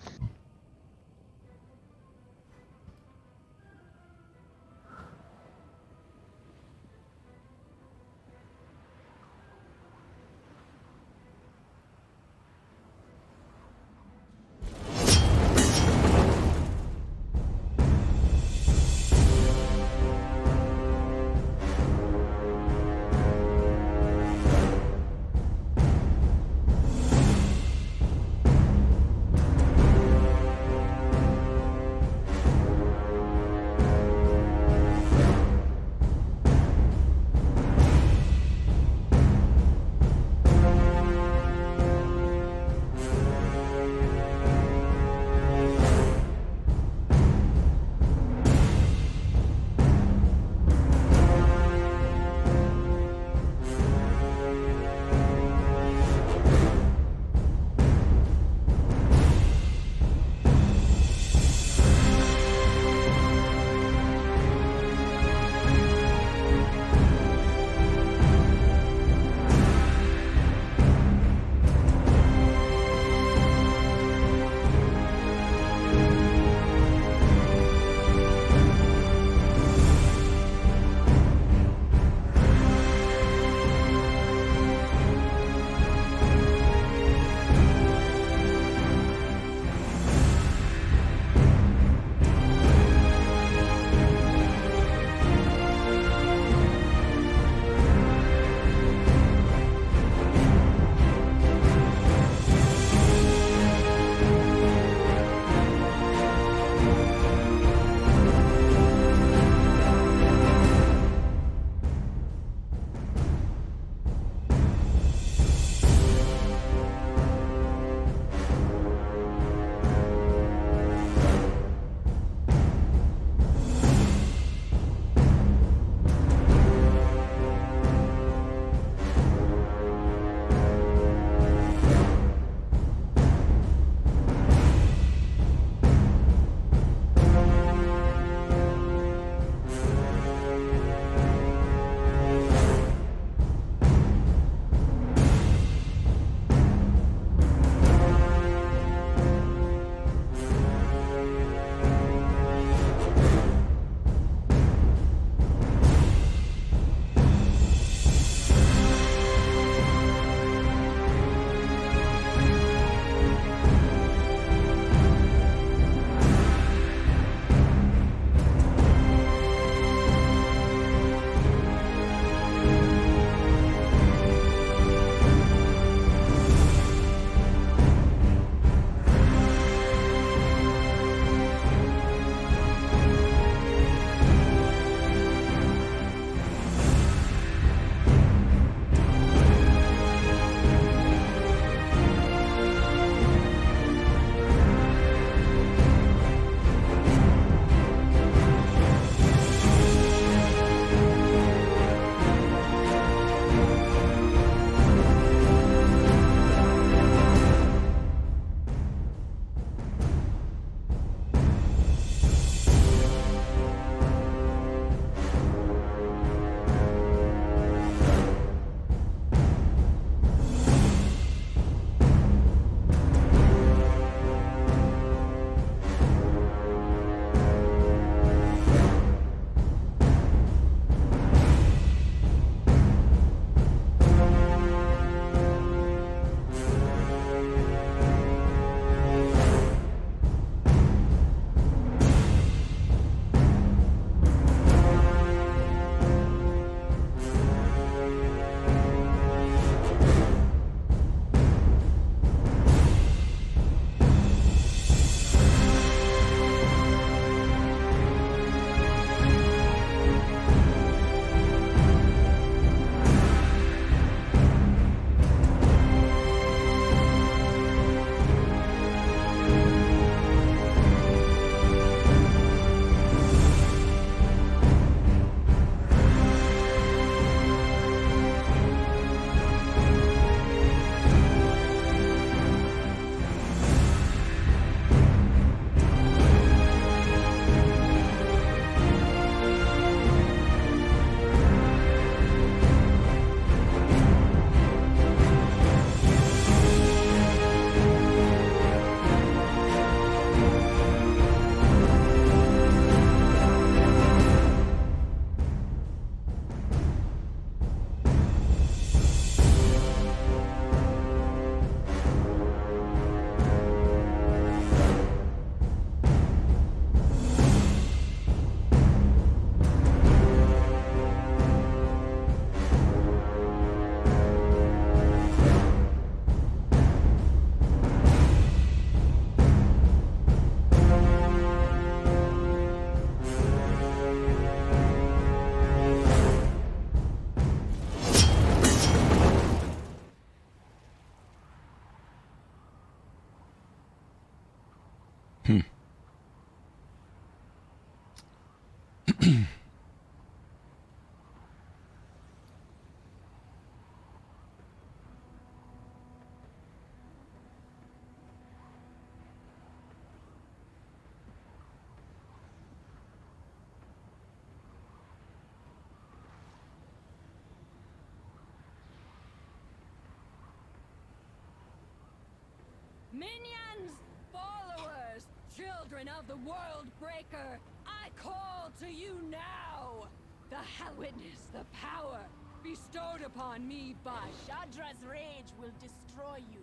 Minions, followers, children of the World Breaker, I call to you now. The Hell Witness, the power bestowed upon me by Shadra's rage will destroy you.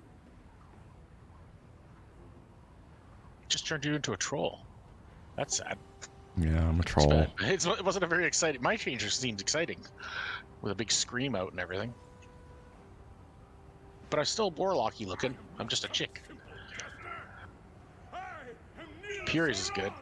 Just turned you into a troll. That's sad. Yeah, I'm a troll. It wasn't a very exciting. My changer seems exciting, with a big scream out and everything. But I'm still warlocky looking. I'm just a chick. Furies is good.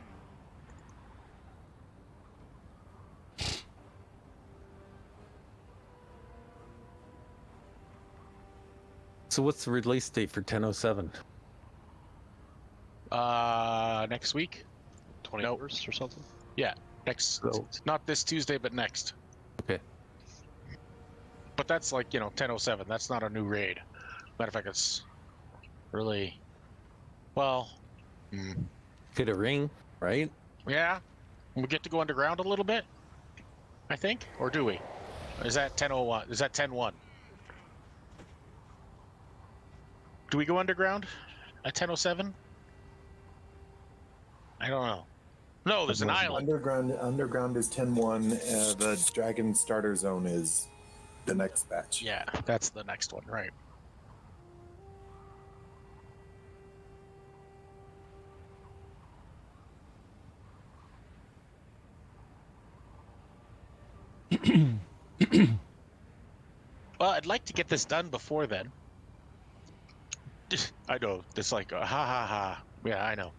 So what's the release date for 1007? Next week. 21st or something. Yeah, next. So, Not this Tuesday, but next. okay. But that's like 1007. That's not a new raid. Matter of fact, it's really well. Get a ring, right? Yeah, we get to go underground a little bit. I think, or do we? Is that 1001? Is that 10-1? Do we go underground at 1007? I don't know. No, there's an island. Underground is 10-1. The Dragon Starter Zone is the next batch. Yeah, that's the next one, right? Well, I'd like to get this done before then. I know, it's like, ha ha ha. Yeah, I know.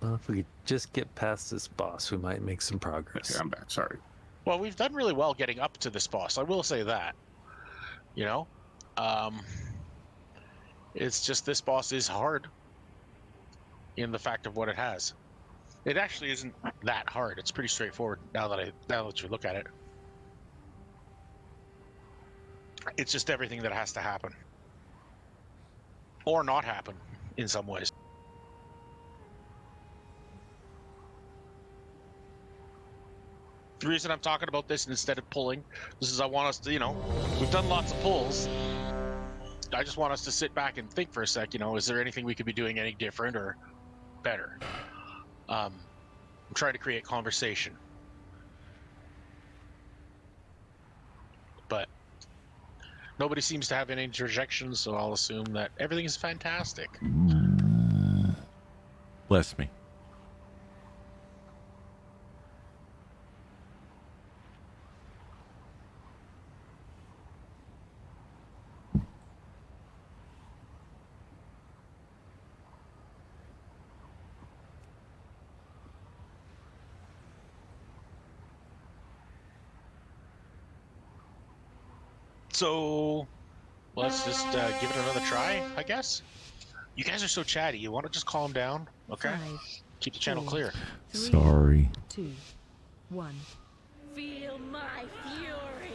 Well, if we could just get past this boss, we might make some progress. Okay, I'm back. Sorry. Well, we've done really well getting up to this boss. I will say that. It's just this boss is hard in the fact of what it has. It actually isn't that hard. It's pretty straightforward now that you look at it. It's just everything that has to happen. Or not happen in some ways. The reason I'm talking about this instead of pulling, this is I want us to, we've done lots of pulls. I just want us to sit back and think for a sec, is there anything we could be doing any different or better? I'm trying to create conversation. But nobody seems to have any interjections, so I'll assume that everything is fantastic. Bless me. So let's just give it another try, I guess. You guys are so chatty. You want to just calm down, okay? 5, Keep the channel 4, clear. 3, Sorry. 2, 1. Feel my fury.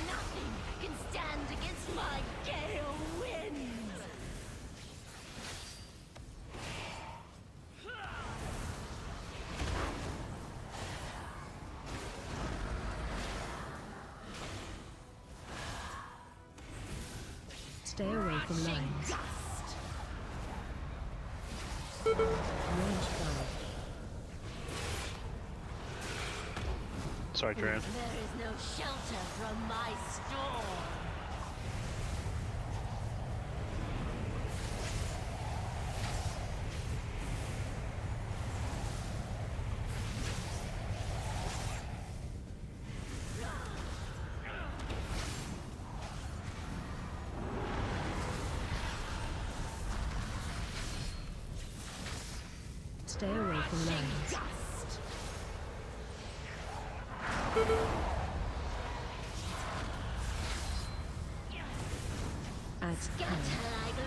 Nothing can stand against my gale winds. Stay away from lines. Range 5. Sorry, Dran. There is no shelter from my storm. Stay away from lines. Add 10. Scatter like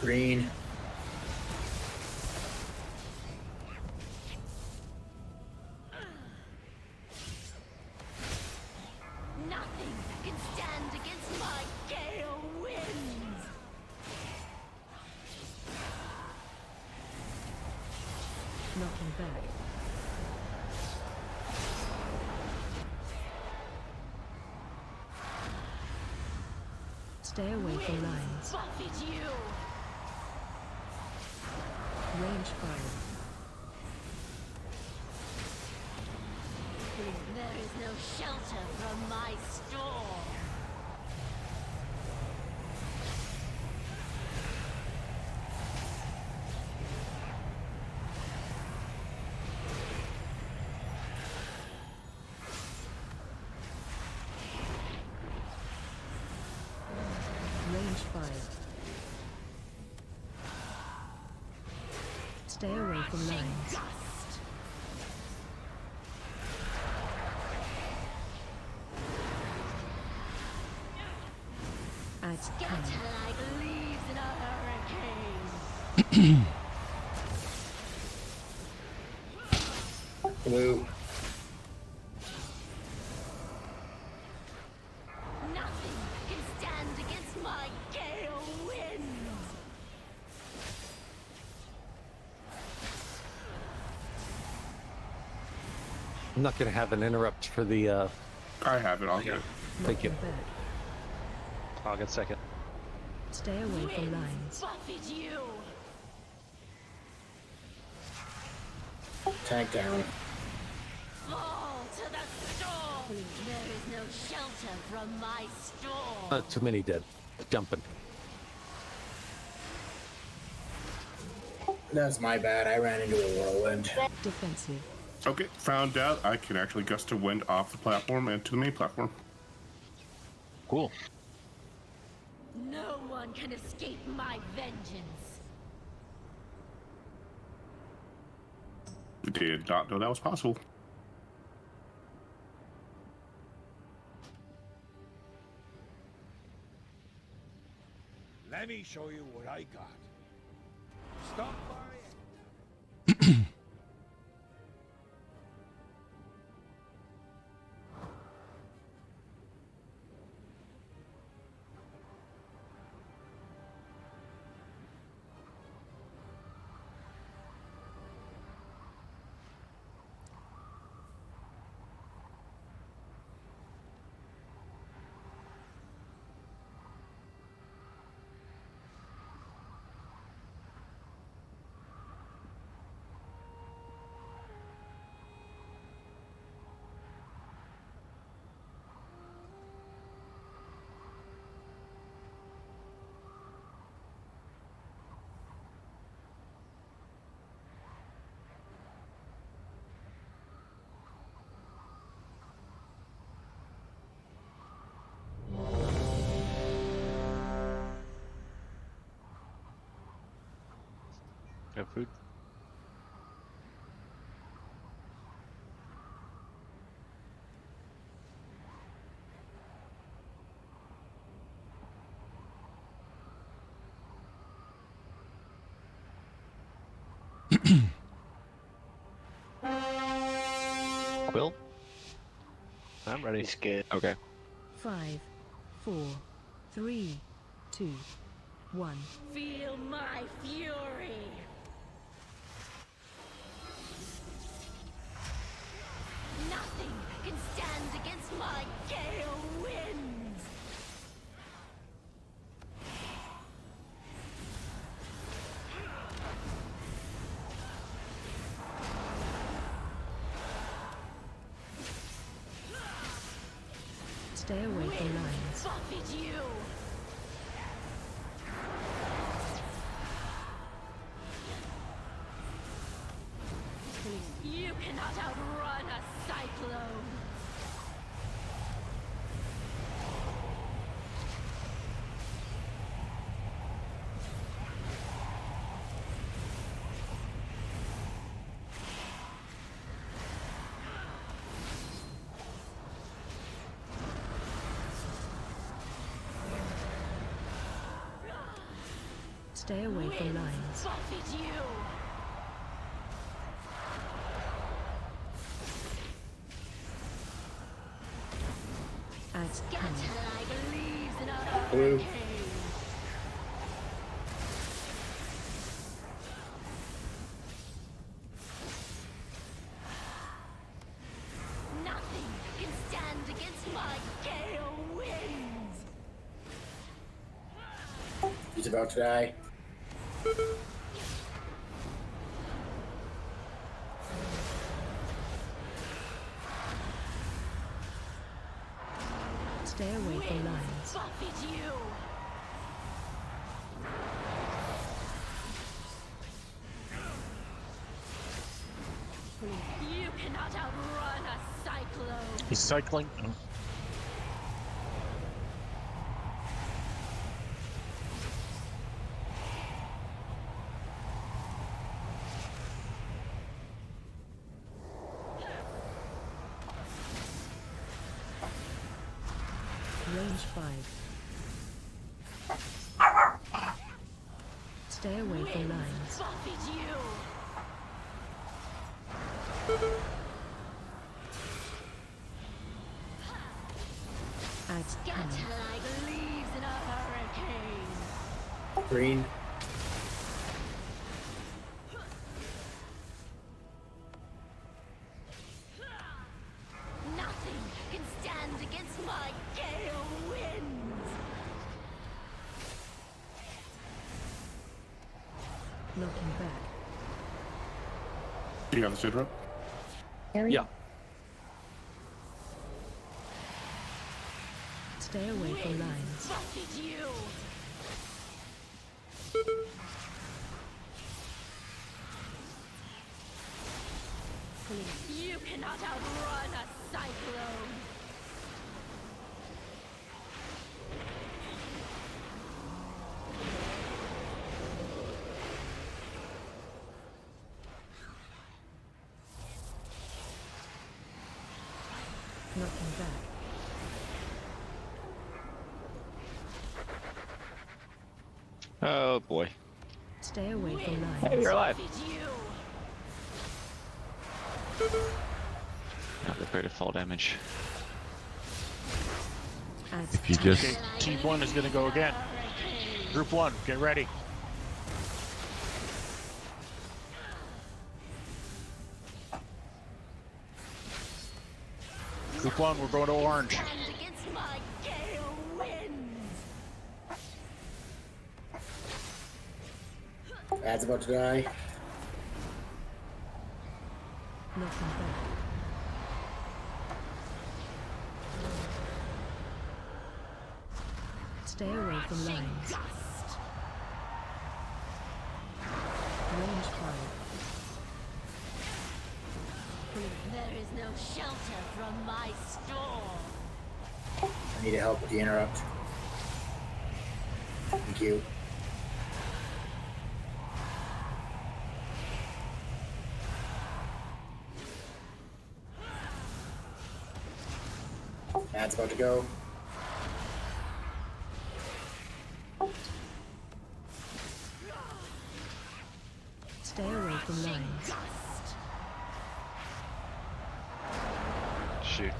Green. Nothing can stand against my gale winds. Knocking back. Stay away from lines. Buffet you. Range fire. There is no shelter from my storm. Range fire. Stay away from lines. Add cannon. Scatter like leaves in a hurricane. Blue. Nothing can stand against my gale winds. I'm not going to have an interrupt for the. I have it. I'll get it. Thank you. Knocking back. I'll get second. Stay away from lines. Buffet you. Tank down. Fall to the storm. There is no shelter from my storm. Too many dead. Jumping. That's my bad. I ran into a whirlwind. Defensive. Okay, found out I can actually gust a wind off the platform and to the main platform. Cool. No one can escape my vengeance. Did not know that was possible. Let me show you what I got. Stop by. Got food? Will? I'm ready. He's good. Okay. 5, 4, 3, 2, 1. Feel my fury. Nothing can stand against my gale winds. Stay away from lines. Buffet you. You cannot outrun a cyclone. Stay away from lines. Add cannon. Blue. Nothing can stand against my gale winds. He's about to die. Stay away from lines. Buffet you. You cannot outrun a cyclone. He's cycling. Range 5. Stay away from lines. Buffet you. Add cannon. Scatter like leaves in a hurricane. Green. Nothing can stand against my gale winds. Knocking back. Do you have the suit rope? Yeah. Stay away from lines. Buffet you. You cannot outrun a cyclone. Knocking back. Oh boy. Stay away from lines. Hey, you're alive. Buffet you. Not the greatest fall damage. Add If you cannon. just Okay, Team 1 is going to go again. Group 1, get ready. Group 1, we're going to orange. Stand against my gale winds. Ad's about to die. Knocking back. Stay away from lines. Range 5. There is no shelter from my storm. I need help with the interrupt. Thank you. Ad's about to go. Stay away from lines. Shoot.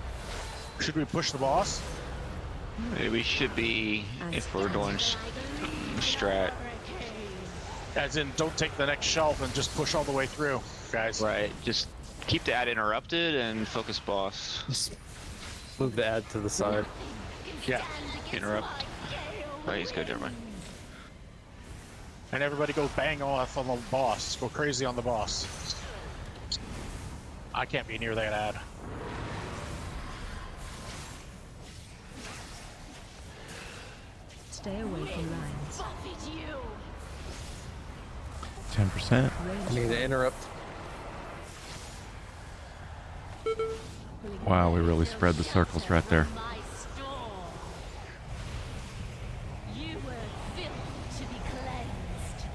Should we push the boss? Maybe we should be, if we're doing strat. As in, don't take the next shelf and just push all the way through, guys. Right, just keep the ad interrupted and focus boss. Just move the ad to the side. Yeah. Interrupt. Oh, he's good, never mind. And everybody go bang off on the boss. Go crazy on the boss. I can't be near that ad. Stay away from lines. 10%. I need to interrupt. Wow, we really spread the circles right there. You were built to be cleansed.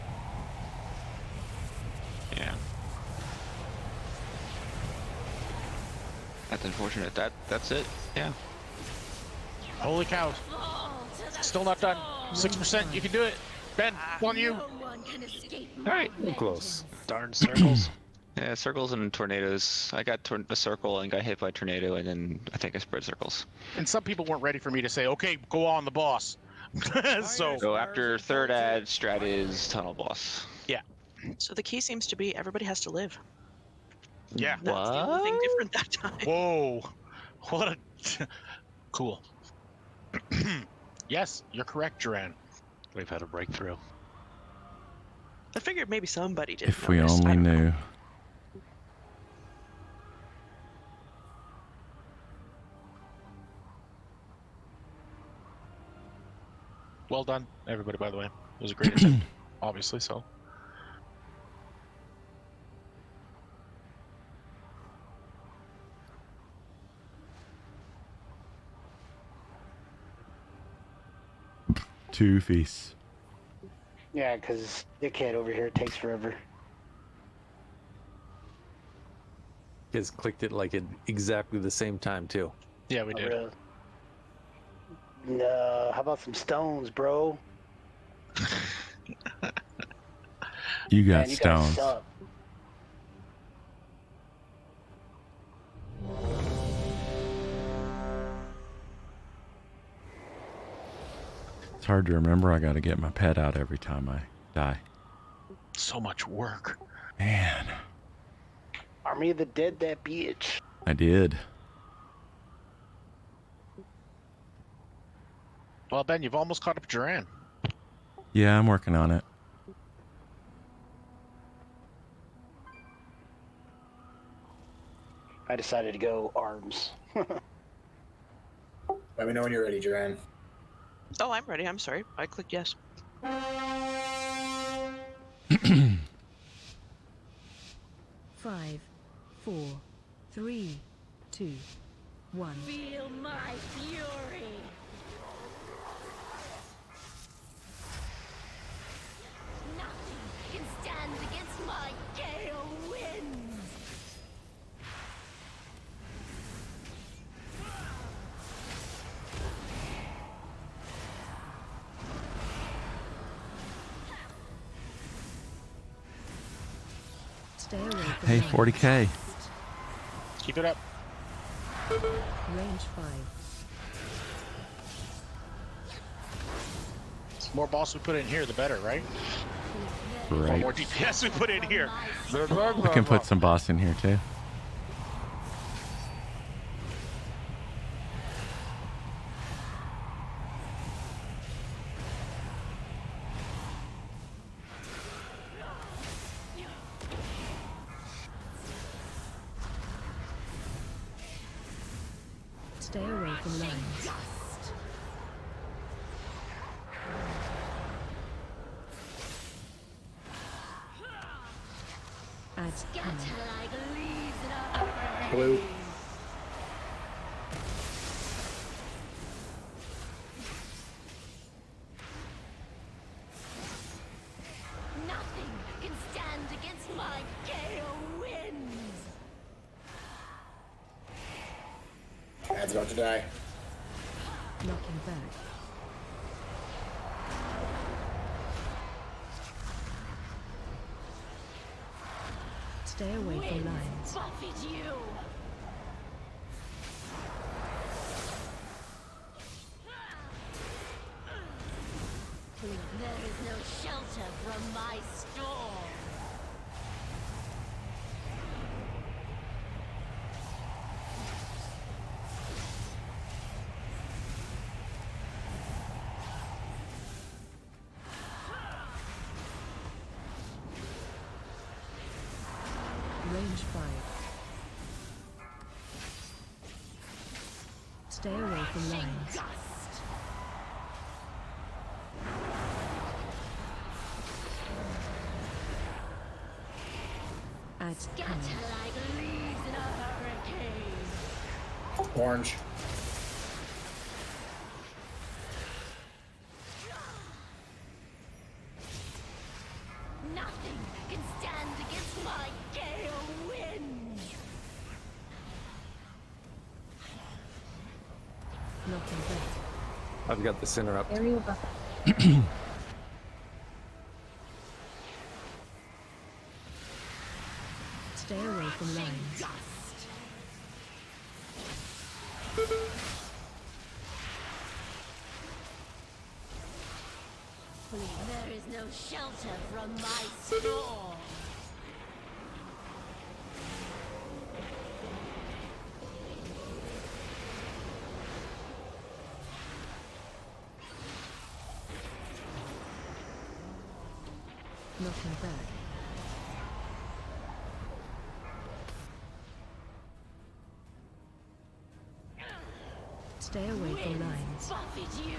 Yeah. That's unfortunate. That's it. Yeah. Holy cow. Still not done. 6%, you can do it. Ben, on you. No one can escape All right, we're close. Darn circles. Yeah, circles and tornadoes. I got a circle and got hit by a tornado, and then I think I spread circles. And some people weren't ready for me to say, okay, go on the boss. So after third ad, strat is tunnel boss. Yeah. So the key seems to be everybody has to live. Yeah. That's the only thing different that time. Whoa. What a... Cool. Yes, you're correct, Duran. We've had a breakthrough. I figured maybe somebody did. If we only knew. Well done, everybody, by the way. It was a great attempt, obviously, so. Two feasts. Yeah, because dickhead over here takes forever. Guys clicked it like at exactly the same time too. Yeah, we did. Really? No, how about some stones, bro? You got Man, you guys stones. suck. It's hard to remember. I got to get my pet out every time I die. So much work. Man, Army of the Dead, that bitch. I did. Well, Ben, you've almost caught up Duran. Yeah, I'm working on it. I decided to go arms. Let me know when you're ready, Duran. Oh, I'm ready. I'm sorry. I clicked yes. 5, 4, 3, 2, 1. Feel my fury. Nothing can stand against my gale winds. Stay away from Hey, lines. 40K. Keep it up. Range 5. The more boss we put in here, the better, right? The Right. more DPS we put in here. I can put some boss in here too. Stay away from lines. Add cannon. Like leaves in a hurricane. Blue. Nothing can stand against my gale winds. Ad's about to die. Knocking back. Stay away from lines. Buffet you. There is no shelter from my storm. Range 5. Stay away from lines. Add cannon. Like leaves in a hurricane. Orange. Nothing can stand against my gale winds. Knocking back. I've got the center up. Aerial buffer. There is no shelter from my storm. Knocking back. Stay away from lines. Buffet you.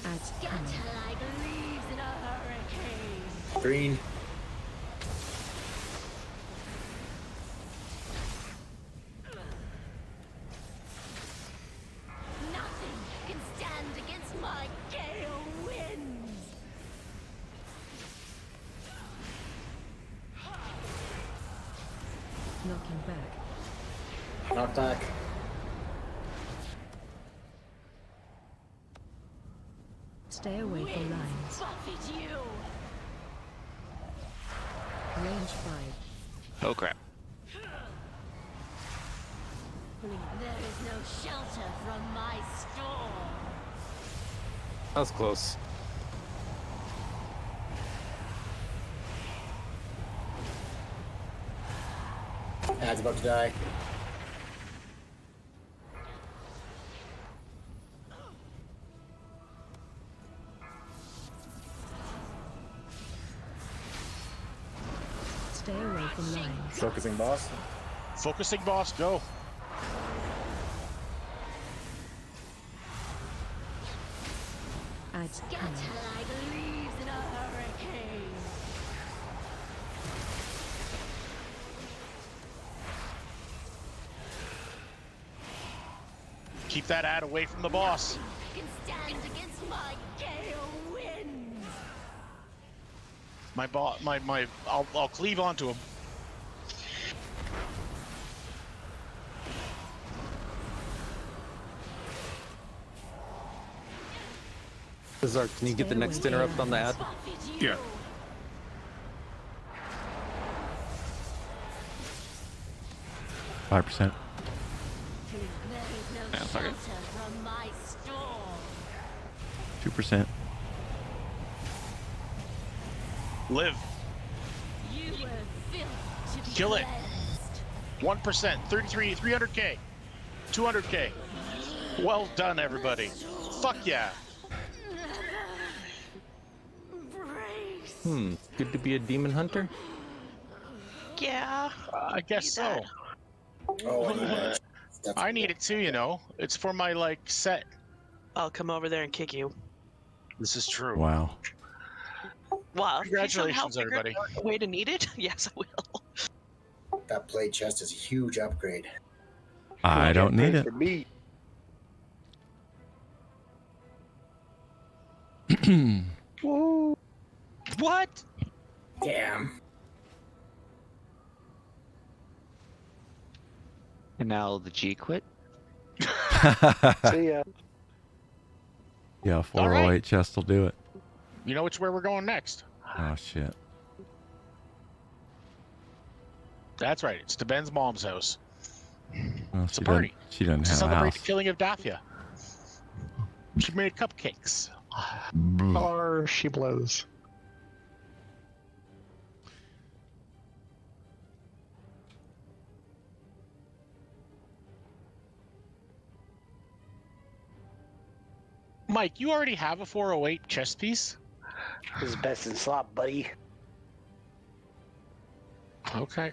Adds Scatter cannon. like leaves in a hurricane. Green. Nothing can stand against my gale winds. Knocking back. Knock back. Stay away from lines. Buffet you. Range 5. Oh crap. There is no shelter from my storm. That was close. Ad's about to die. Stay away from lines. Focusing boss. Focusing boss, go. Adds Scatter cannon. like leaves in a hurricane. Keep that ad away from the boss. Can stand against my gale winds. I'll cleave onto him. Bizarre, can you get the next interrupt on the ad? Buffet you. Yeah. $5%. There is no Yeah, fuck shelter it. from my storm. 2%. Live. You were built to be Kill it. cleansed. 1%. 33, 300k. 200k. Well done, everybody. Fuck yeah. Brace. Good to be a demon hunter? Yeah. I guess so. that. Oh, I need that. That's I need it too, you know. It's for my like set. I'll come over there and kick you. This is true. Wow. Wow. if you somehow Congratulations, figure everybody. out a way to need it? Yes, I will. That blade chest is a huge upgrade. I don't need it. For me. Woo. What? Damn. And now the G quit. See ya. Yeah, 408 All right. chest will do it. You know which way we're going next? Oh shit. That's right. It's to Ben's mom's house. Well, It's a party. She doesn't To have a celebrate house. the killing of Dathea. She made cupcakes. Or she blows. Mike, you already have a 408 chess piece? This is best in slot, buddy. Okay.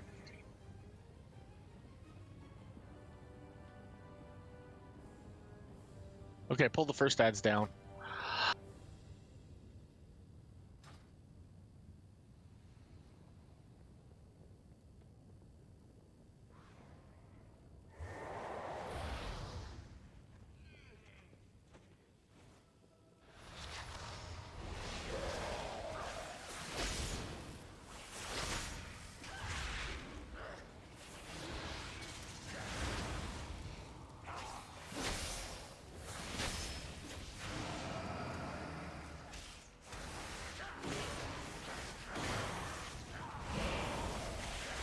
Okay, pull the first ads down.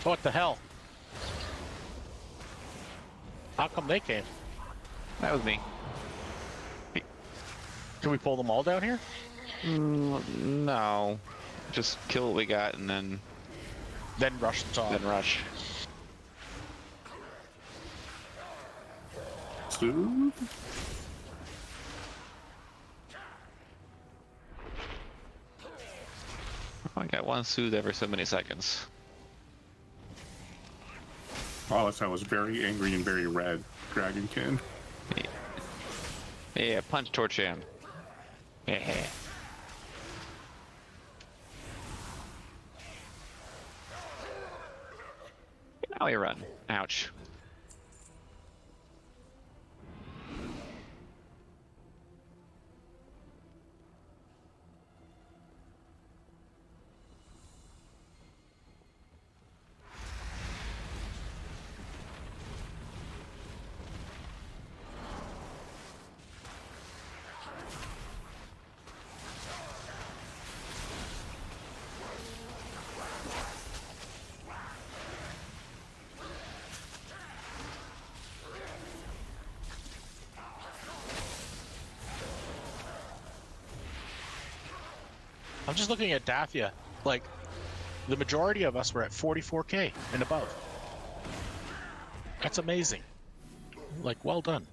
What the hell? How come they came? That was me. Can we pull them all down here? No. Just kill what we got and then rush the top. Then rush. Soothe? I got one soothe every so many seconds. Oh, that was very angry and very red, Dragonkin. Yeah, punch Torch in. Yeah. Now we run. Ouch. I'm just looking at Dathea. Like, the majority of us were at 44k and above. That's amazing. Like, well done.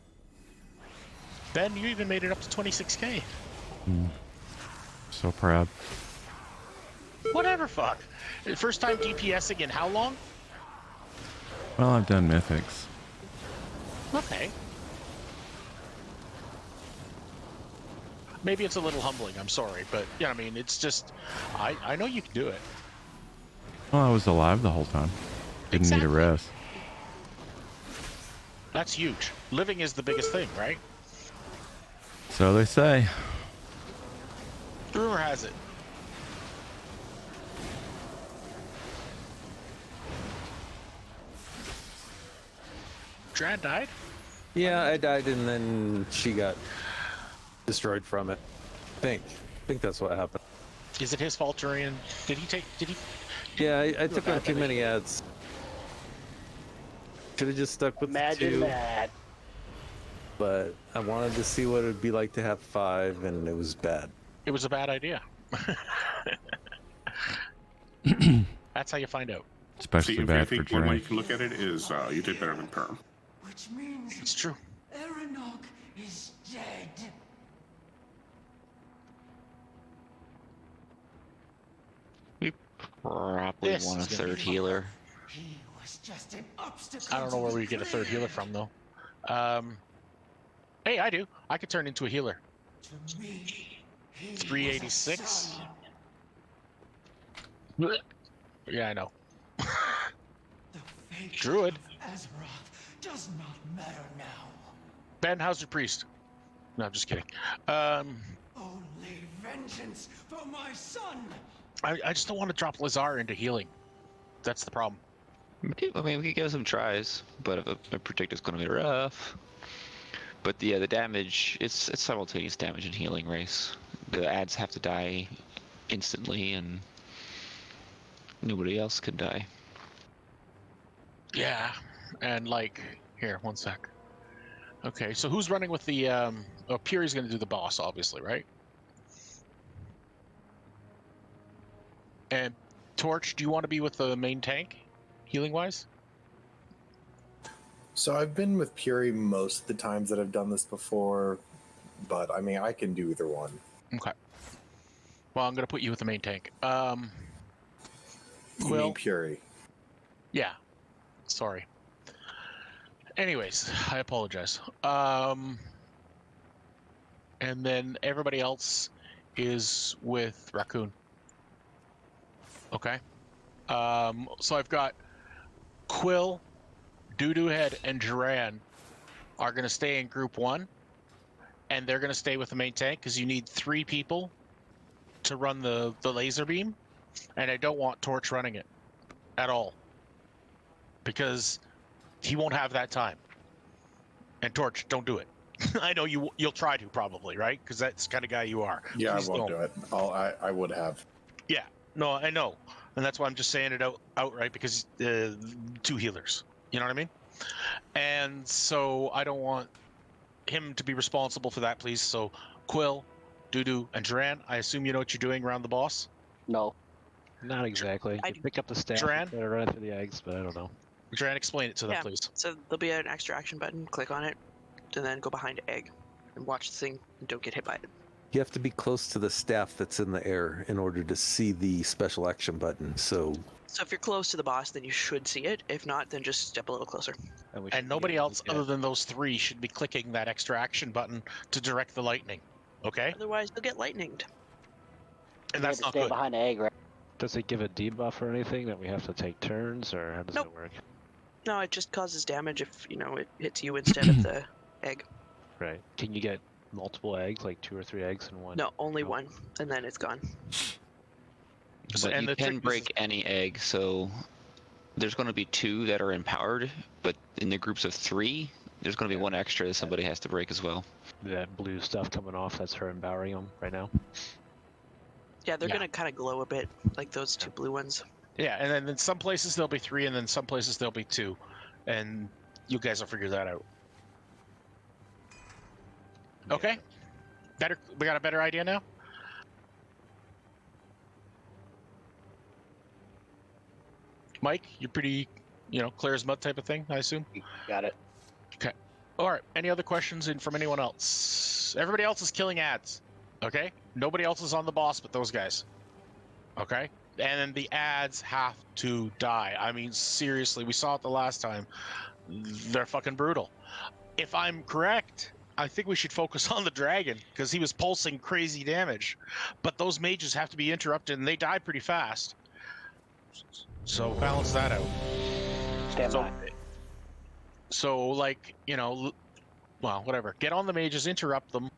Ben, you even made it up to 26k. So proud. Whatever, fuck. First time DPSing in how long? Well, I've done mythics. Okay. Maybe it's a little humbling, I'm sorry, but yeah, I mean, it's just, I know you can do it. Well, I was alive the whole time. Didn't need a rest. That's huge. Living is the biggest thing, right? So they say. Rumor has it. Drad died? Yeah, I died and then she got destroyed from it. I think that's what happened. Is it his fault, Durian? Did he? Yeah, I took on too many ads. Should have just stuck with the 2. That. But I wanted to see what it would be like to have 5, and it was bad. It was a bad idea. That's how you find out. Especially See, bad I think for one way Dre. you can look at it is you did better than Perm. Which means it's true. Aeronok is dead. We probably want a third healer. He was just an obstacle. I don't know where we get a third healer from, though. Hey, I do. I could turn into a healer. To me, 386. Yeah, I know. Druid. Azeroth does not matter now. Ben, how's your priest? No, I'm just kidding. Only vengeance for my son. I just don't want to drop Lazar into healing. That's the problem. I mean, we could give it some tries, but I predict it's going to be rough. But the damage, it's simultaneous damage and healing race. The ads have to die instantly, and nobody else can die. Yeah, and like, here, one sec. Okay, so who's running with the, oh, Puri's gonna do the boss, obviously, right? And Torch, do you want to be with the main tank, healing-wise? So I've been with Puri most of the times that I've done this before, but I mean, I can do either one. Okay. Well, I'm gonna put you with the main tank. You mean Puri? Yeah. Sorry. Anyways, I apologize. And then everybody else is with Raccoon. Okay. So I've got Quill, Doo-Doo Head, and Duran are going to stay in Group 1. And they're going to stay with the main tank because you need 3 people to run the laser beam. And I don't want Torch running it at all. Because he won't have that time. And Torch, don't do it. I know you'll try to probably, right? Because that's the kind of guy you are. Yeah, Please I won't don't. do it. I would have. Yeah, no, I know, and that's why I'm just saying it outright because 2 healers. You know what I mean? And so I don't want him to be responsible for that, please. So Quill, Dudu, and Duran, I assume you know what you're doing around the boss? No. Not exactly. You pick up the staff Duran? and try to run it through the eggs, but I don't know. Duran, explain it to them, Yeah. please. So there'll be an extra action button. Click on it, and then go behind egg, and watch the thing. And don't get hit by it. You have to be close to the staff that's in the air in order to see the special action button. So if you're close to the boss, then you should see it. If not, then just step a little closer. And nobody else other than those three should be clicking that extra action button to direct the lightning. Okay? Otherwise, you'll get lightninged. And that's not stay good. behind the egg, right? Does it give a debuff or anything that we have to take turns, or how does it work? No, it just causes damage if it hits you instead of the egg. Right. Can you get multiple eggs, like 2 or 3 eggs in one? No, only one, and then it's gone. But you can break any egg, so there's going to be 2 that are empowered, but in the groups of 3, there's going to be 1 extra that somebody has to break as well. That blue stuff coming off, that's her empowering them right now? Yeah, they're gonna kind of glow a bit, like those 2 blue ones. Yeah, and then in some places there'll be 3, and then some places there'll be 2. And you guys will figure that out. Okay? Better. We got a better idea now? Mike, you're pretty, clear as mud type of thing, I assume? Got it. Okay. All right. Any other questions from anyone else? Everybody else is killing ads. Okay? Nobody else is on the boss but those guys. Okay? And then the ads have to die. I mean, seriously, we saw it the last time. They're fucking brutal. If I'm correct, I think we should focus on the dragon because he was pulsing crazy damage. But those mages have to be interrupted and they die pretty fast. So balance that out. Stand by. So, like, well, whatever. Get on the mages, interrupt them,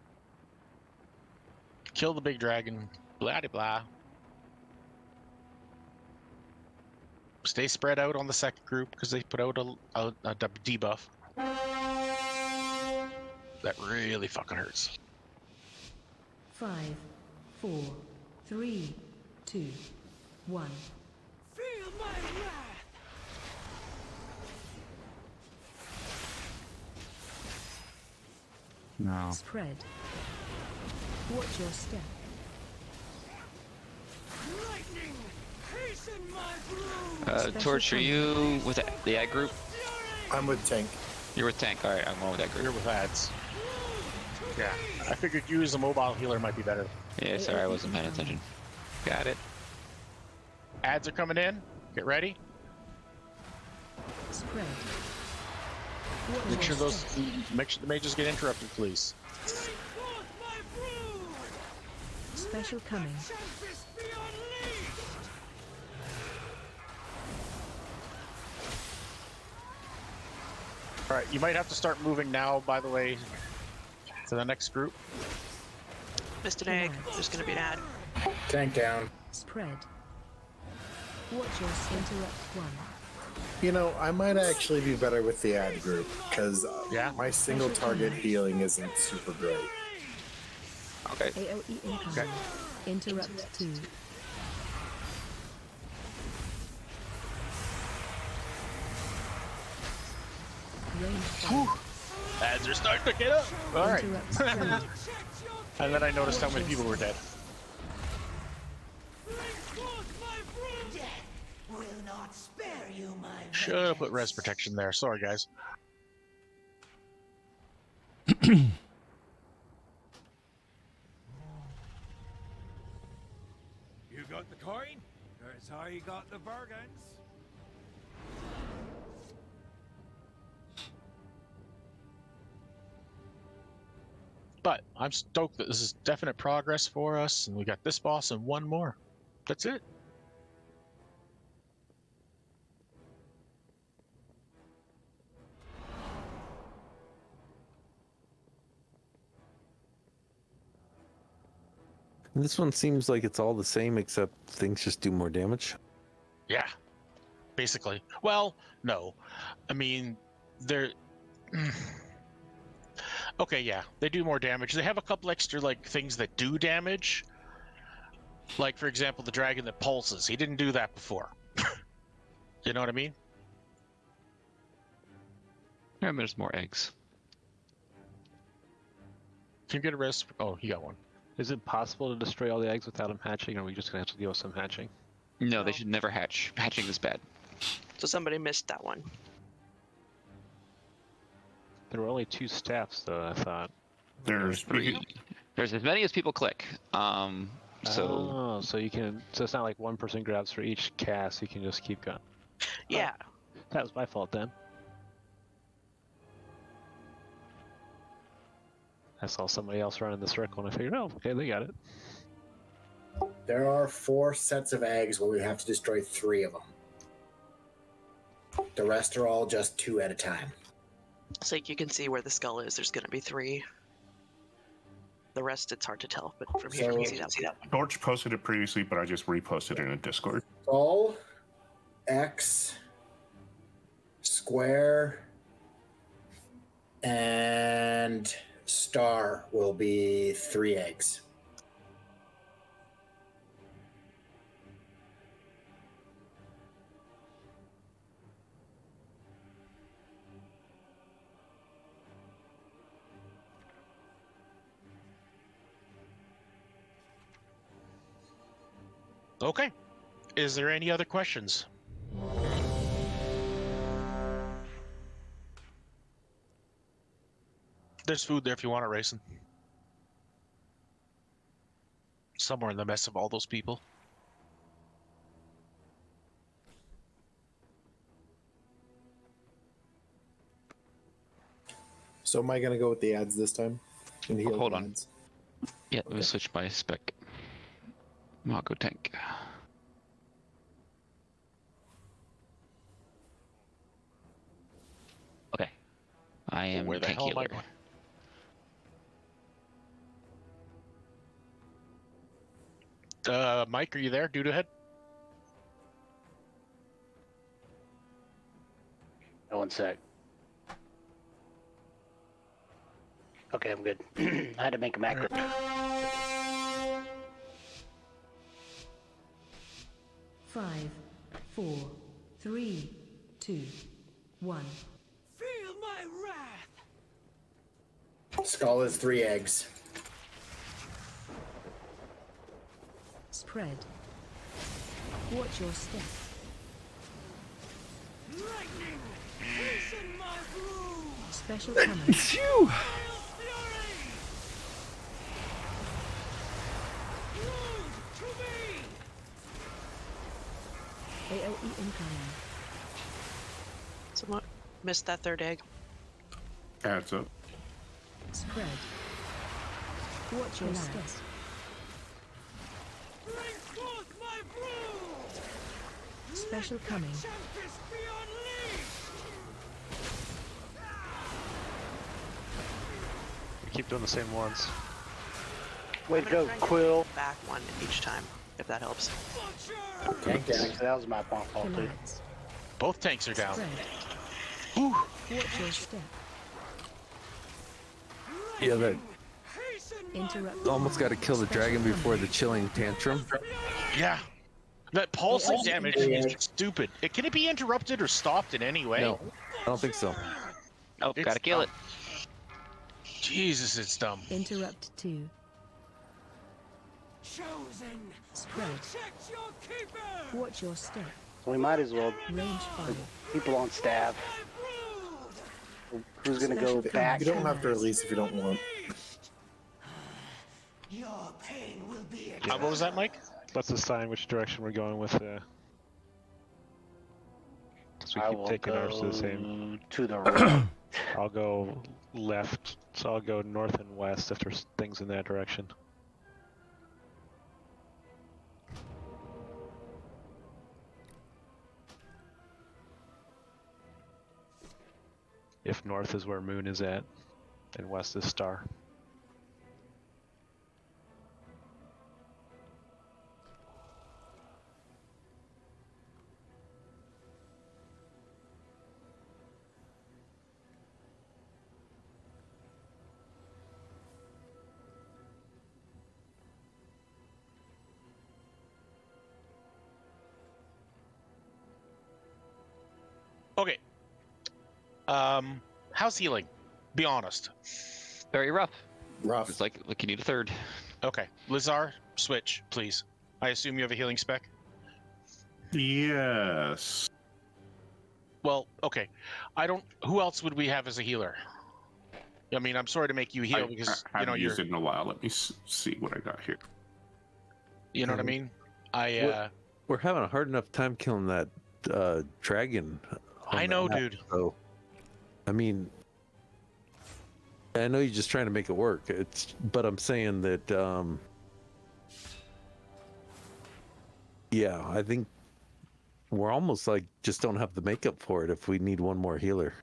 kill the big dragon, blah de blah. Stay spread out on the second group because they put out a debuff. That really fucking hurts. 5, 4, 3, 2, 1. Feel my wrath! No. Spread. Watch your step. Lightning! Hasten my broom! Torch, are you with the ad group? I'm with Tank. You're with Tank. All right, I'm going with that group. You're with ads. Yeah, I figured you as a mobile healer might be better. Yeah, sorry, I wasn't paying attention. Got it. Ads are coming in. Get ready. Spread. Make sure the mages get interrupted, please. Special coming. All right, you might have to start moving now, by the way, to the next group. Missed an egg. There's gonna be an ad. Tank down. Spread. Watch your interrupt 1. I might actually be better with the ad group because my single target healing isn't super great. Okay. AOE incoming. Interrupt 2. Ads are starting to get up. All right. And then I noticed how many people were dead. Should have put res protection there. Sorry, guys. You got the coin? That's how you got the bargains. But I'm stoked that this is definite progress for us, and we got this boss and one more. That's it. This one seems like it's all the same, except things just do more damage. Yeah, basically. Well, no. I mean, they're... Okay, yeah, they do more damage. They have a couple extra, things that do damage. Like, for example, the dragon that pulses. He didn't do that before. You know what I mean? And there's more eggs. Can you get a rest? Oh, you got one. Is it possible to destroy all the eggs without them hatching, or are we just gonna have to deal with some hatching? No, they should never hatch. Hatching is bad. So somebody missed that one. There were only 2 staffs, though, I thought. There's 3. There's as many as people click. So you can. So it's not like one person grabs for each cast. You can just keep going. Yeah. Oh, that was my fault then. I saw somebody else running the circle, and I figured, oh, okay, they got it. There are 4 sets of eggs where we have to destroy 3 of them. The rest are all just 2 at a time. So you can see where the skull is. There's going to be 3. The rest, it's hard to tell, but from here you can see that one. George posted it previously, but I just reposted it in a Discord. Skull, X, square, and star will be 3 eggs. Okay. Is there any other questions? There's food there if you want it, Racing. Somewhere in the mess of all those people. So am I going to go with the ads this time? And heal Hold the on. ads? Yeah, let me switch my spec. Marco tank. Okay. I am Where the tank hell am I healer. going? Mike, are you there? Dude ahead. Oh, 1 sec. Okay, I'm good. I had to make a macro. Right. 5, 4, 3, 2, 1. Feel my wrath. Skull is 3 eggs. Spread. Watch your step. Lightning, hasten my broom. Special coming. Fury. Rude to me. AOE incoming. Someone missed that 3rd egg. Adds up. Spread. Watch your step. Bring forth my broom. Special coming. Tempest be unleashed. We keep doing the same ones. Way to go, Quill. Back 1 each time, if that helps. Tank down. That was my fault, too. Collapse. Both tanks are down. Spread. Whew. Watch your step. Yeah, that Interrupt. almost got to kill the dragon before the chilling tantrum. Yeah. That pulsing damage is just stupid. Can it be interrupted or stopped in any way? No, I don't think so. Oh, It's gotta kill dumb. it. Jesus, it's dumb. Interrupt 2. Chosen. Spread. Protect your keeper. Watch your step. We might as well. Range 5. People on staff. Who's gonna go back? You don't have to release if you don't want. Your pain will be What was that, Mike? Let's decide which direction we're going with. So we I keep will taking ours to the go same. to the right. I'll go left, so I'll go north and west if there's things in that direction. If north is where moon is at, and west is star. Okay. How's healing? Be honest. Very rough. Rough. It's like you need a third. Okay, Lizar, switch, please. I assume you have a healing spec? Yes. Well, okay. I don't... Who else would we have as a healer? I mean, I'm sorry to make you heal because, I you know, haven't you're... used it in a while. Let me see what I got here. You know what I mean? We're having a hard enough time killing that dragon. I know, dude. So, I mean, I know you're just trying to make it work. But I'm saying that, yeah, I think we're almost like just don't have the makeup for it if we need one more healer.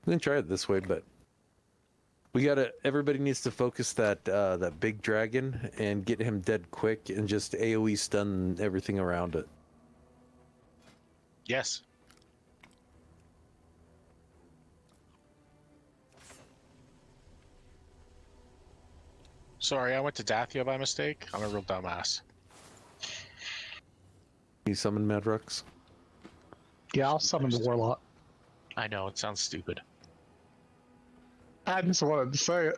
We can try it this way, but everybody needs to focus that big dragon and get him dead quick and just AoE stun everything around it. Yes. Sorry, I went to Dathea by mistake. I'm a real dumbass. You summon Madrux? Yeah, I'll summon the Warlock. I know, it sounds stupid. I just wanted to say it.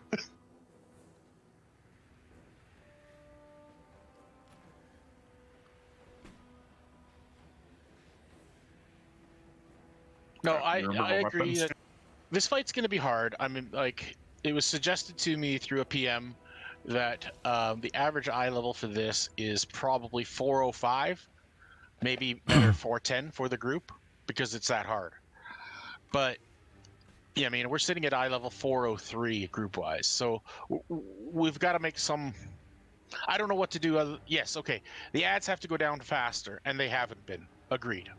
No, I agree that this fight's going to be hard. I mean, like, it was suggested to me through a PM that the average eye level for this is probably 405, maybe better 410 for the group, because it's that hard. But, yeah, I mean, we're sitting at eye level 403 group-wise, so we've got to make some... I don't know what to do. Yes, okay. The ads have to go down faster, and they haven't been. Agreed.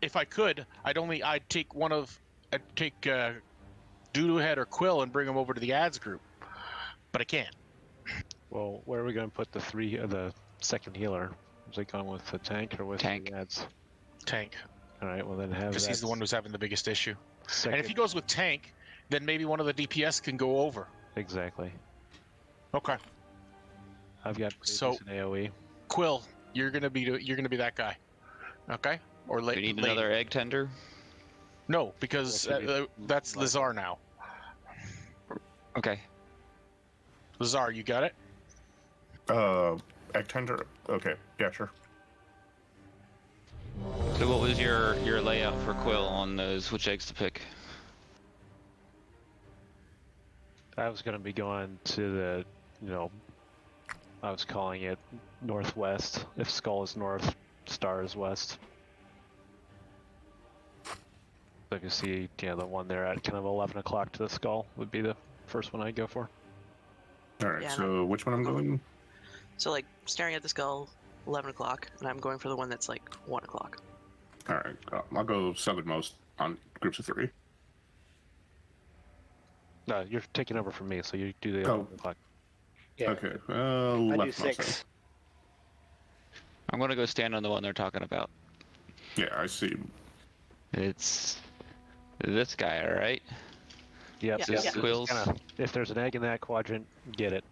If I could, I'd take Doodoohead or Quill and bring them over to the ads group, but I can't. Well, where are we going to put the second healer? Is it going with the tank or with the ads? Tank. All right, well then have. Because he's the one who's having the biggest issue. Second. And if he goes with tank, then maybe one of the DPS can go over. Exactly. Okay. I've got so an AOE. Quill, you're gonna be that guy. Okay. Or Do you need another egg tender? No, because that's Lizar now. Okay. Lizar, you got it? Egg tender? Okay, yeah, sure. So what was your layout for Quill on those, which eggs to pick? I was going to be going to the, I was calling it northwest. If Skull is north, Star is west. So if you see, the one there at kind of 11 o'clock to the Skull would be the first one I'd go for. All right, so which one I'm going? So, like, staring at the Skull, 11 o'clock, and I'm going for the one that's, like, 1 o'clock. All right, I'll go southernmost on groups of 3. No, you're taking over from me, so you do the 11 o'clock. Yeah. Okay, I do 6. I'm going to go stand on the one they're talking about. Yeah, I see. It's this guy, all right? Yep. This Quills. If there's an egg in that quadrant, get it.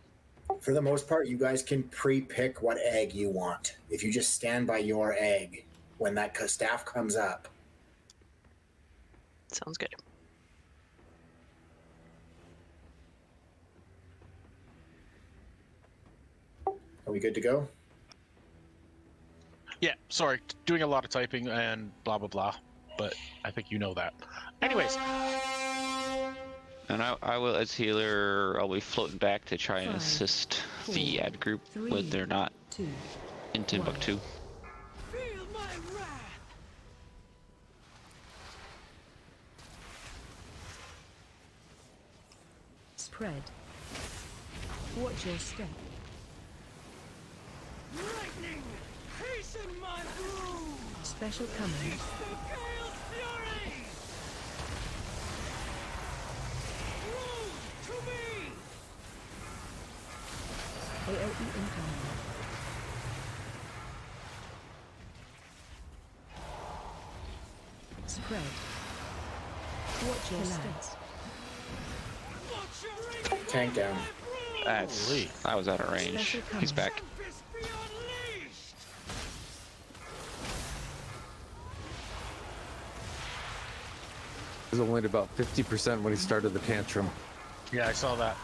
For the most part, you guys can pre-pick what egg you want. If you just stand by your egg when that staff comes up. Sounds good. Are we good to go? Yeah, sorry, doing a lot of typing and blah blah blah, but I think you know that. Anyways. And I will, as healer, I'll be floating back to try and assist the ad group, but they're not in Timbuktu. Feel my wrath. Spread. Watch your step. Lightning, hasten my broom. Special command. The gale's fury. To me! AOE incoming. Spread. Watch your stance. Tank down. That was out of range. He's back. was only at about 50% when he started the tantrum. Yeah, I saw that.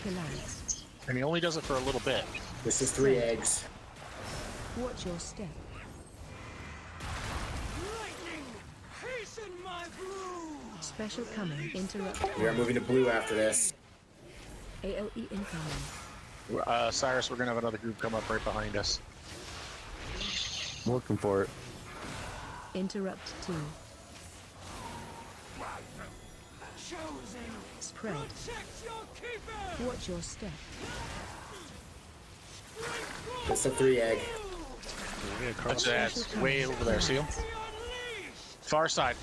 Collapse. And he only does it for a little bit. This is 3 eggs. Watch your step. Lightning, hasten my brew. Special coming. Interrupt. We are moving to blue after this. AOE incoming. Cyrus, we're gonna have another group come up right behind us. I'm looking for it. Interrupt 2. Chosen. Spread. Protect your keeper. Watch your step. It's a 3 egg. That's way over there. See him? Far side.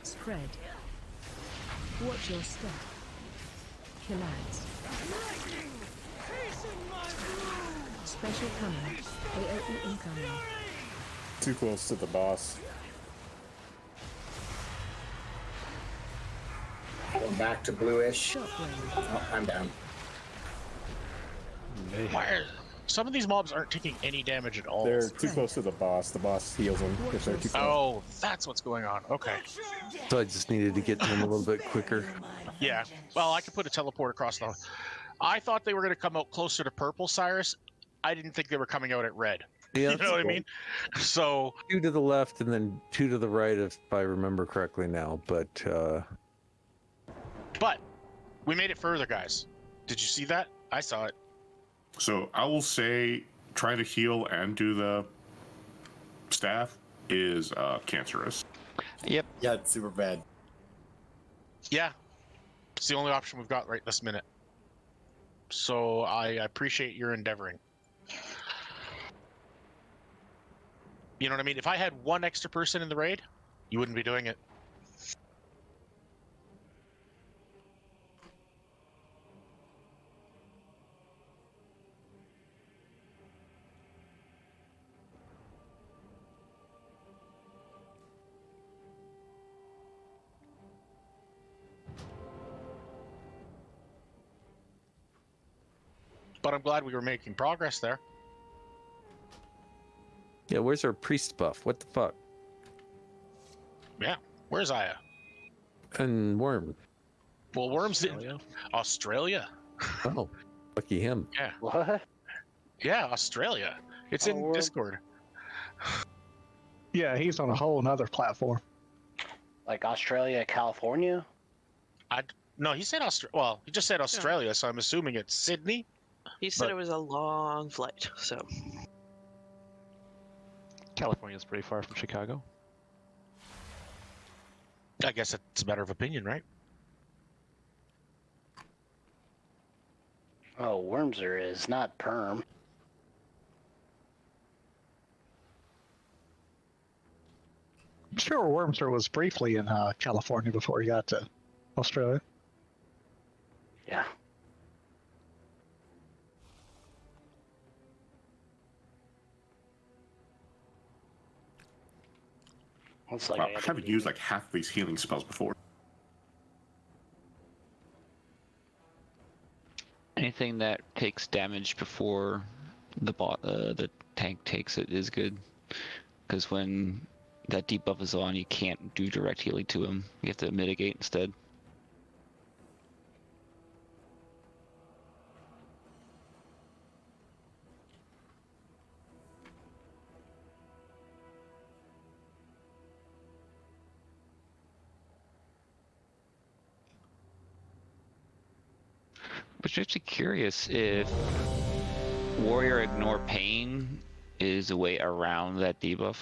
Spread. Watch your step. Collapse. Special coming. AOE incoming. Too close to the boss. Going back to bluish. Shockwave. Oh, I'm down. Why are, some of these mobs aren't taking any damage at all. They're too close to the boss. The boss heals them if they're too close. Oh, that's what's going on. Okay. So I just needed to get to him a little bit quicker. Yeah. Well, I could put a teleport across the. I thought they were going to come out closer to purple, Cyrus. I didn't think they were coming out at red. Yeah, you know what I mean? So 2 to the left and then 2 to the right, if I remember correctly now. But we made it further, guys. Did you see that? I saw it. So I will say, trying to heal and do the staff is cancerous. Yep. Yeah, it's super bad. Yeah. It's the only option we've got right this minute. So I appreciate your endeavoring. You know what I mean? If I had one extra person in the raid, you wouldn't be doing it. But I'm glad we were making progress there. yeah, where's our priest buff? What the fuck? Yeah. Where's Aya? And Worm. Well, Worm's in Australia. Oh, lucky him. Yeah. What? Yeah, Australia. It's in Worm. Discord. Yeah, he's on a whole nother platform. Like Australia, California? No, he said Australia. Well, he just said Australia, so I'm assuming it's Sydney. He said it was a long flight, so. California's pretty far from Chicago. I guess it's a matter of opinion, right? Oh, Wormser is not perm. I'm sure Wormser was briefly in California before he got to Australia. Yeah. Looks like Wow, I haven't used like half of these healing spells before. Anything that takes damage before the tank takes it is good, because when that debuff is on, you can't do direct healing to him. You have to mitigate instead. But you're actually curious if Warrior Ignore Pain is a way around that debuff.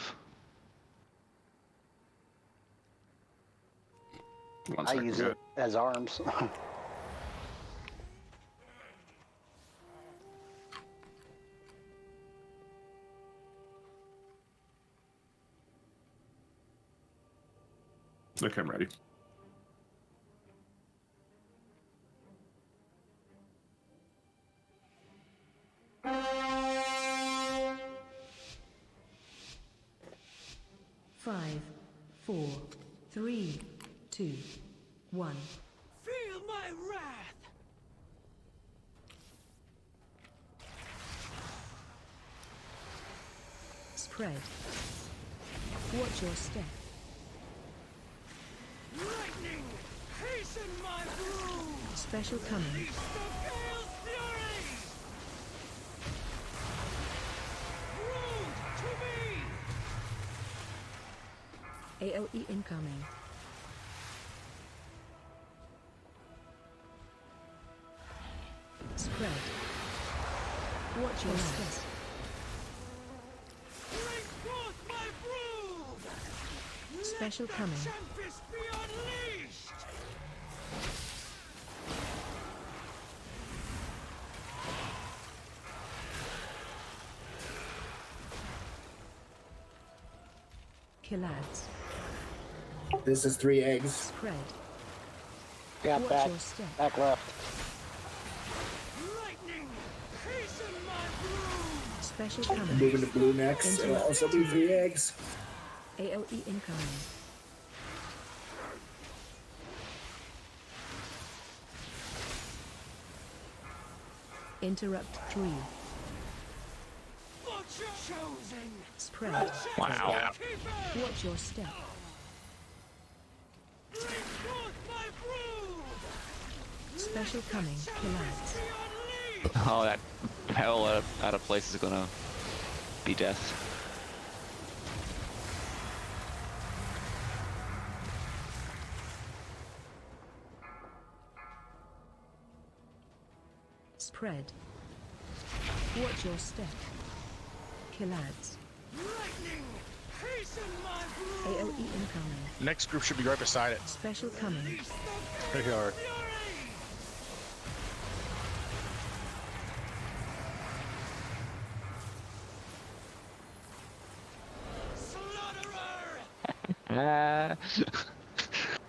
I use it as arms. Okay, I'm ready. Five, 4, 3, 2, 1. Feel my wrath. Spread. Watch your step. Lightning, hasten my broom. Special coming. Release the gale's fury. Brood to me. AOE incoming. Spread. Watch your step. Bring forth my brood. Special coming. Tempest be unleashed. Killads. This is 3 eggs. Spread. Yeah, Watch back. your step. Back left. Lightning, hasten my broom. Special coming. Moving to blue next. It'll also be 3 eggs. AOE incoming. Interrupt 3. Butcher chosen. Spread. Wow. Watch your step. Bring forth my brood. Special coming. Killads. Oh, that hell out of place is gonna be death. Spread. Watch your step. Killads. Lightning, hasten my brood. AOE incoming. Next group should be right beside it. Special coming. Right here.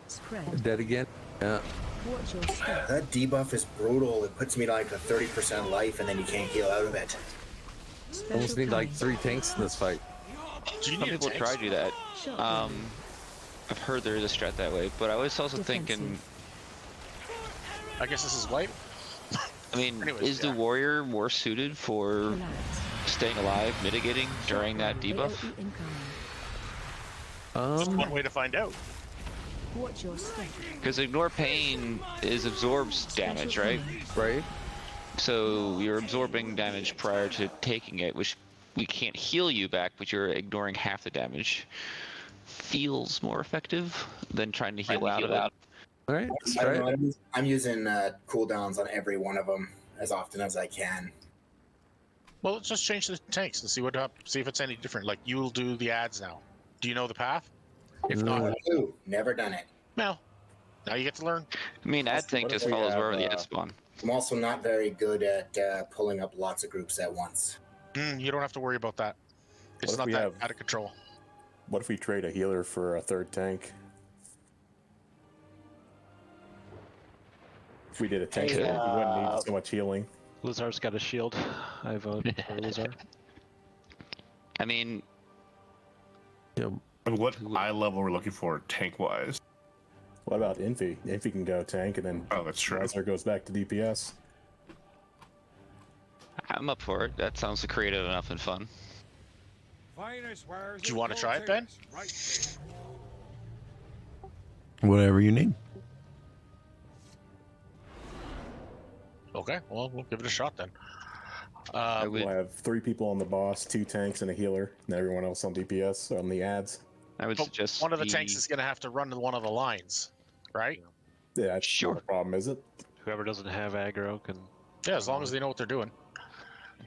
Spread. Dead again? Yeah. Watch your step. That debuff is brutal. It puts me to like a 30% life, and then you can't heal out of it. Almost need like 3 tanks in this fight. Some people try to do that. I've heard there is a strat that way, but I was also thinking. I guess this is white. I mean, Anyways, is the warrior more suited for staying alive, mitigating during that debuff? AOE incoming. Just one way to find out. Watch your step. Because ignore pain is absorbs damage, right? Right. So you're absorbing damage prior to taking it, which we can't heal you back, but you're ignoring half the damage. Feels more effective than trying to heal out of it. All right. I don't know, I'm using cooldowns on every one of them as often as I can. Well, let's just change the tanks and see see if it's any different. Like you'll do the ads now. Do you know the path? If not, Ooh, never done it. well, now you get to learn. I mean, ad tank just follows wherever the ads spawn. I'm also not very good at pulling up lots of groups at once. You don't have to worry about that. It's not that out of control. What if we trade a healer for a 3rd tank? If we did a tank, we wouldn't need so much healing. Lizard's got a shield. I vote for Lizard. I mean, And what eye level we're looking for tank wise? What about Infi? Infi can go tank, and then that's true. Lizard goes back to DPS. I'm up for it. That sounds creative enough and fun. Do you want to try it, Ben? Whatever you need. Okay, well, we'll give it a shot then. We'll have 3 people on the boss, 2 tanks, and a healer, and everyone else on DPS on the ads. I would suggest one of the tanks is going to have to run to one of the lines, right? Yeah, that's not a problem, is it? Whoever doesn't have aggro can. Yeah, as long as they know what they're doing.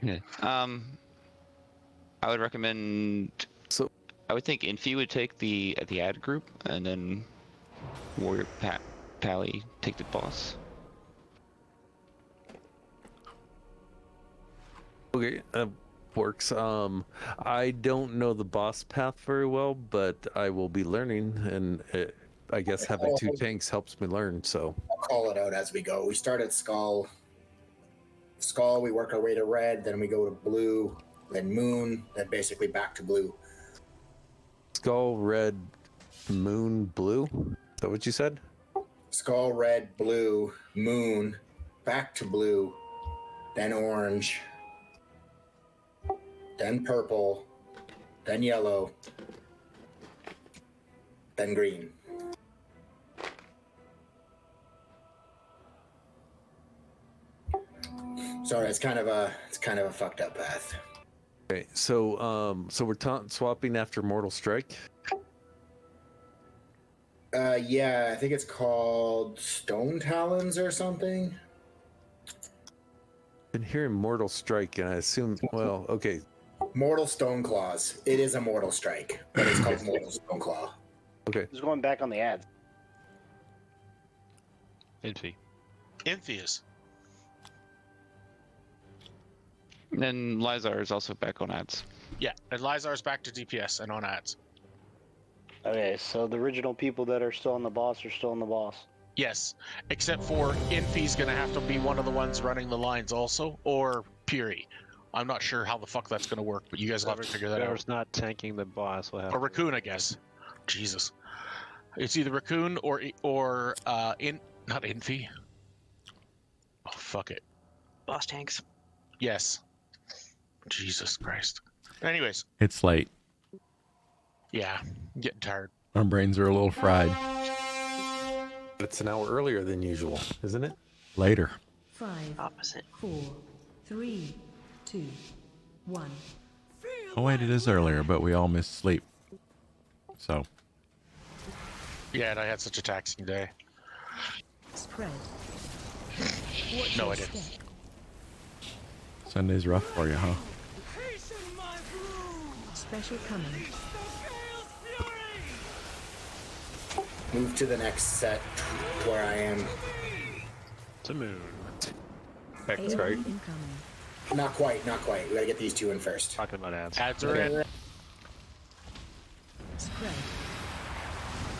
Yeah. I would recommend. So I would think Infi would take the ad group, and then Warrior Pally take the boss. Okay, works. I don't know the boss path very well, but I will be learning, and I guess having 2 tanks helps me learn. So I'll call it out as we go. We start at Skull. Skull, we work our way to red, then we go to blue, then moon, then basically back to blue. Skull, red, moon, blue. Is that what you said? skull, red, blue, moon, back to blue, then orange, then purple, then yellow, then green. Sorry, it's kind of a fucked up path. Okay, so we're swapping after Mortal Strike. Yeah, I think it's called Stone Talons or something. Been hearing Mortal Strike, and I assume, well, okay. Mortal Stone Claws. It is a Mortal Strike, but it's called Mortal Stone Claw. Okay. Who's going back on the ads? Infius. And then Lizar is also back on ads. Yeah, and Lizar's back to DPS and on ads. Okay, so the original people that are still on the boss are still on the boss. Yes, except for Infi's gonna have to be one of the ones running the lines also, or Puri. I'm not sure how the fuck that's gonna work, but you guys will have to figure that out. Whoever's not tanking the boss will have. Or Raccoon, I guess. Jesus, it's either Raccoon or not Infi. Oh fuck it. Boss tanks. Yes. Jesus Christ. Anyways. It's late. Yeah, I'm getting tired. Our brains are a little fried. It's an hour earlier than usual, isn't it? Later. 5, Opposite. 4, 3, 2, 1. Oh wait, it is earlier, but we all missed sleep. So. Yeah, and I had such a taxing day. Spread. No, I didn't. Sunday's rough for you, huh? Special coming. Move to the next set where I am. To moon. X, right? Incoming. Not quite. We gotta get these two in first. Talking about ads. Ads are in. Spread.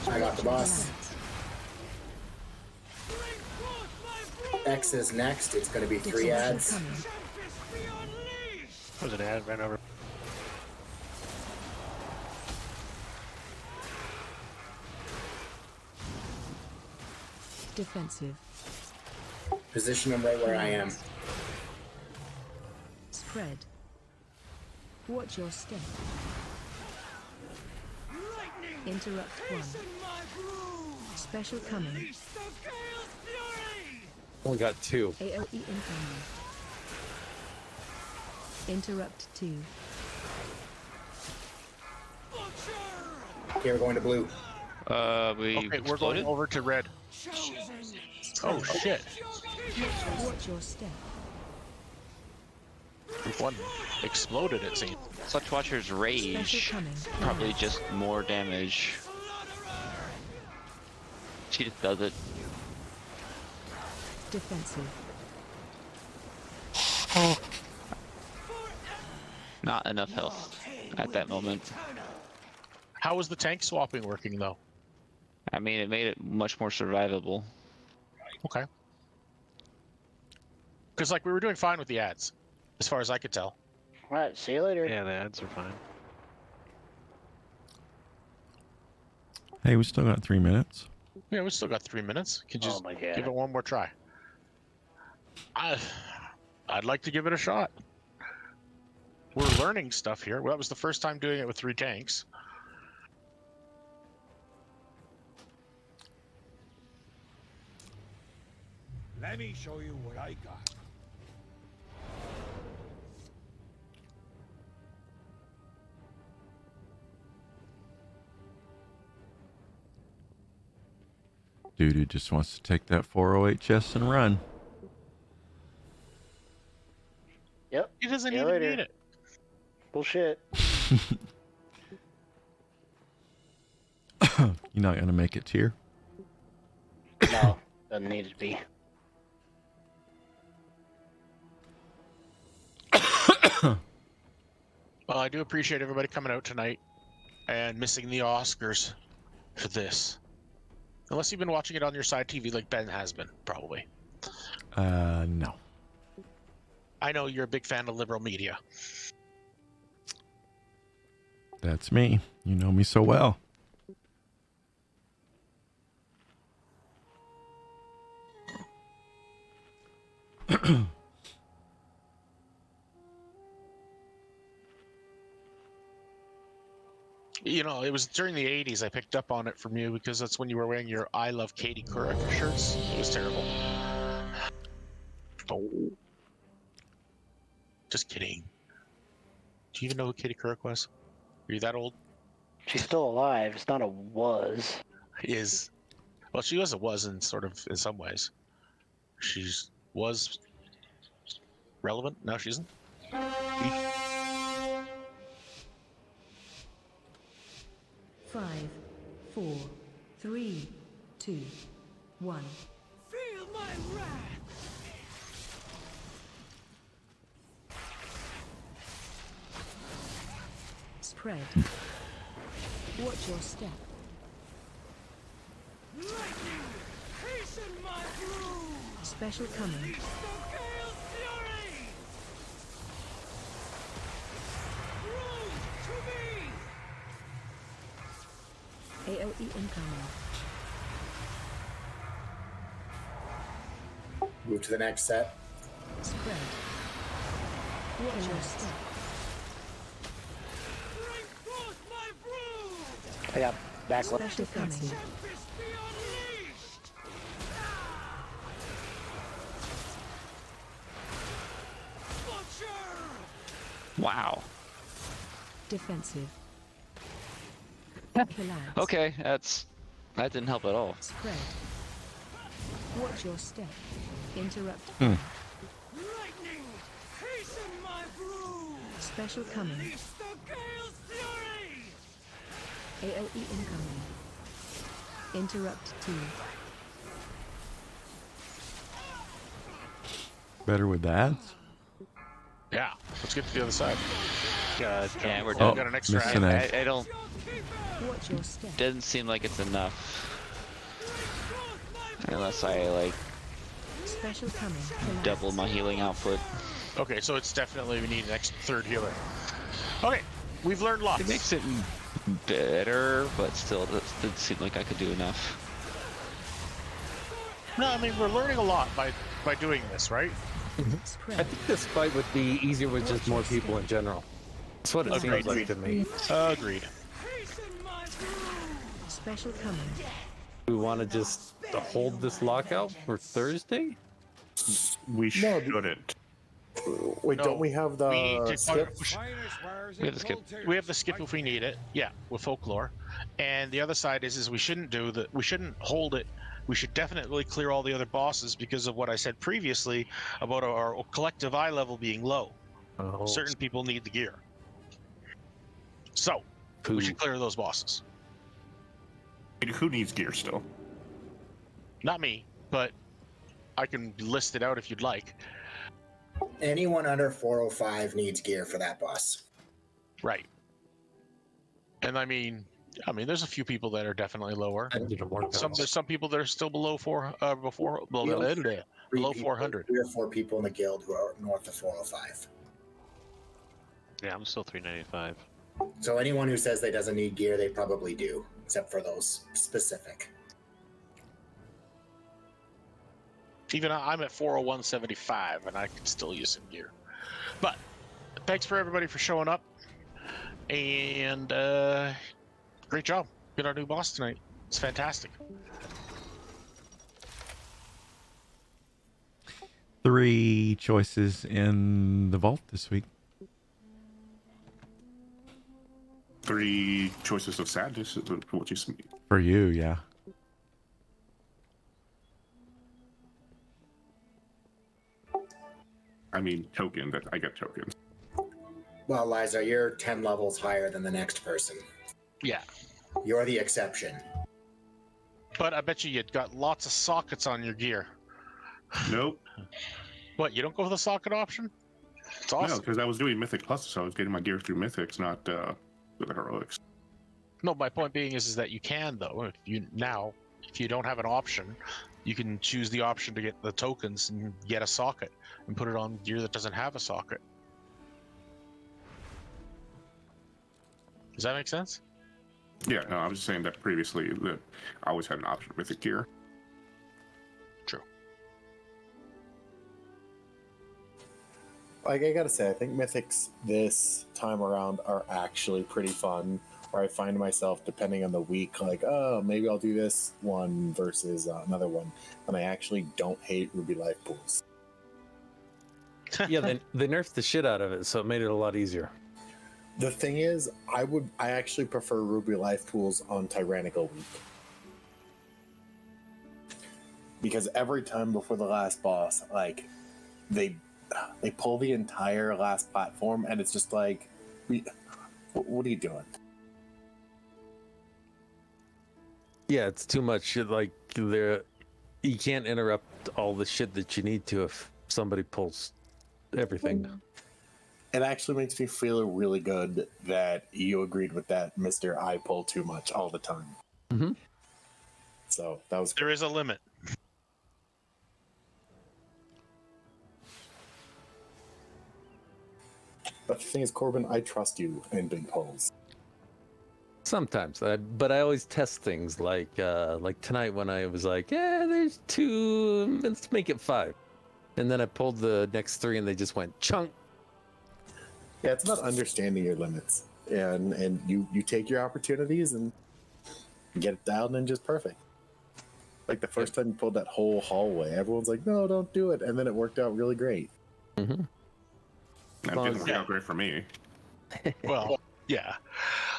I got the boss. X is next. It's gonna be 3 ads. There's an ad ran over. Defensive. Position them right where I am. Spread. Watch your step. Interrupt 1. Special coming. Only got 2. AOE incoming. Interrupt 2. Okay, we're going to blue. Okay, we're going over to red. Oh shit. Watch your step. One exploded, it seems. Such Watcher's Rage. Probably just more damage. She just does it. Defensive. Not enough health at that moment. How was the tank swapping working though? I mean, it made it much more survivable. Okay. Because like we were doing fine with the ads, as far as I could tell. Alright, see you later. Yeah, the ads are fine. Hey, we still got 3 minutes. Yeah, we still got 3 minutes. Can just my God. give it one more try. I'd like to give it a shot. We're learning stuff here. Well, that was the first time doing it with 3 tanks. Let me show you what I got. Dude who just wants to take that 408 chest and run. Yep. He doesn't See you even later. need it. Bullshit. You're not going to make it here? No, doesn't need to be. Well, I do appreciate everybody coming out tonight and missing the Oscars for this. Unless you've been watching it on your side TV like Ben has been, probably. No. I know you're a big fan of liberal media. That's me. You know me so well. You know, it was during the 80s I picked up on it from you because that's when you were wearing your I Love Katie Couric shirts. It was terrible. Oh. Just kidding. Do you even know who Katie Couric was? Are you that old? She's still alive. It's not a was. Is well, she was a was in some ways. She's was relevant. Now she isn't. 5, 4, 3, 2, 1. Feel my wrath! Spread. Watch your step. Lightning! Hasten my broom! Special coming. Release the gale's fury! Broom to me! AOE incoming. Move to the next set. Spread. Watch your step. Bring forth my broom! I got backlash. Special coming. Tempest be unleashed! Butcher! Wow. Defensive. Collapse. Okay, that didn't help at all. Spread. Watch your step. Interrupt. Lightning! Hasten my broom! Special coming. Release the gale's fury! AOE incoming. Interrupt 2. Better with the ads? Yeah, let's get to the other side. Yeah, we're Oh, done. got an extra missing ad. a- I don't. Watch your step. Doesn't seem like it's enough. Unless I like Special coming. Collapse. double my healing output. Okay, so it's definitely we need an extra third healer. Okay, we've learned lots. It makes it better, but still, it didn't seem like I could do enough. No, I mean we're learning a lot by doing this, right? I think this fight would be easier with just more people in general. That's what it Agreed. seems like to me. Agreed. Special coming. We want to just hold this lockout for Thursday? We shouldn't. Wait, No, don't we have the we need to skip? We have the skip. We have the skip if we need it. Yeah, with folklore. And the other side is we shouldn't do that. We shouldn't hold it. We should definitely clear all the other bosses because of what I said previously about our collective eye level being low. Oh. Certain people need the gear. So, we should clear those bosses. Who needs gear still? Not me, but I can list it out if you'd like. Anyone under 405 needs gear for that boss. Right. And I mean, there's a few people that are definitely lower. There's some people that are still below below 400. 3 or 4 people in the guild who are north of 405. Yeah, I'm still 395. So anyone who says they doesn't need gear, they probably do, except for those specific. Even I'm at 401.75, and I can still use some gear. But thanks for everybody for showing up, and great job. Get our new boss tonight. It's fantastic. 3 choices in the vault this week. 3 choices of sadness is what you see. For you, yeah. I mean, token. That I get tokens. Well, Liza, you're 10 levels higher than the next person. Yeah. You're the exception. But I bet you got lots of sockets on your gear. Nope. What, you don't go for the socket option? It's awesome. No, because I was doing Mythic Plus, so I was getting my gear through Mythics, not through the Heroics. No, my point being is that you can, though. If you don't have an option, you can choose the option to get the tokens and get a socket and put it on gear that doesn't have a socket. Does that make sense? Yeah, no, I was just saying that previously that I always had an option with the gear. True. Like, I gotta say, I think mythics this time around are actually pretty fun. Where I find myself, depending on the week, like, oh, maybe I'll do this one versus another one, and I actually don't hate Ruby Life Pools. Yeah, they nerfed the shit out of it, so it made it a lot easier. The thing is, I actually prefer Ruby Life Pools on Tyrannical Week. Because every time before the last boss, like, they pull the entire last platform, and it's just like, what are you doing? Yeah, it's too much. Like, you can't interrupt all the shit that you need to if somebody pulls everything. It actually makes me feel really good that you agreed with that, Mr. I pull too much all the time. Mm-hmm. So that was. There is a limit. But the thing is, Corbin, I trust you in big pulls. Sometimes, but I always test things like tonight when I was like, yeah, there's 2, let's make it 5, and then I pulled the next 3 and they just went chunk. Yeah, it's about understanding your limits, and you take your opportunities and get it dialed in just perfect. Like the first time you pulled that whole hallway, everyone's like, no, don't do it, and then it worked out really great. Mm-hmm. That didn't work out great for me. Well, yeah,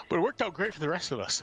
but it worked out great for the rest of us.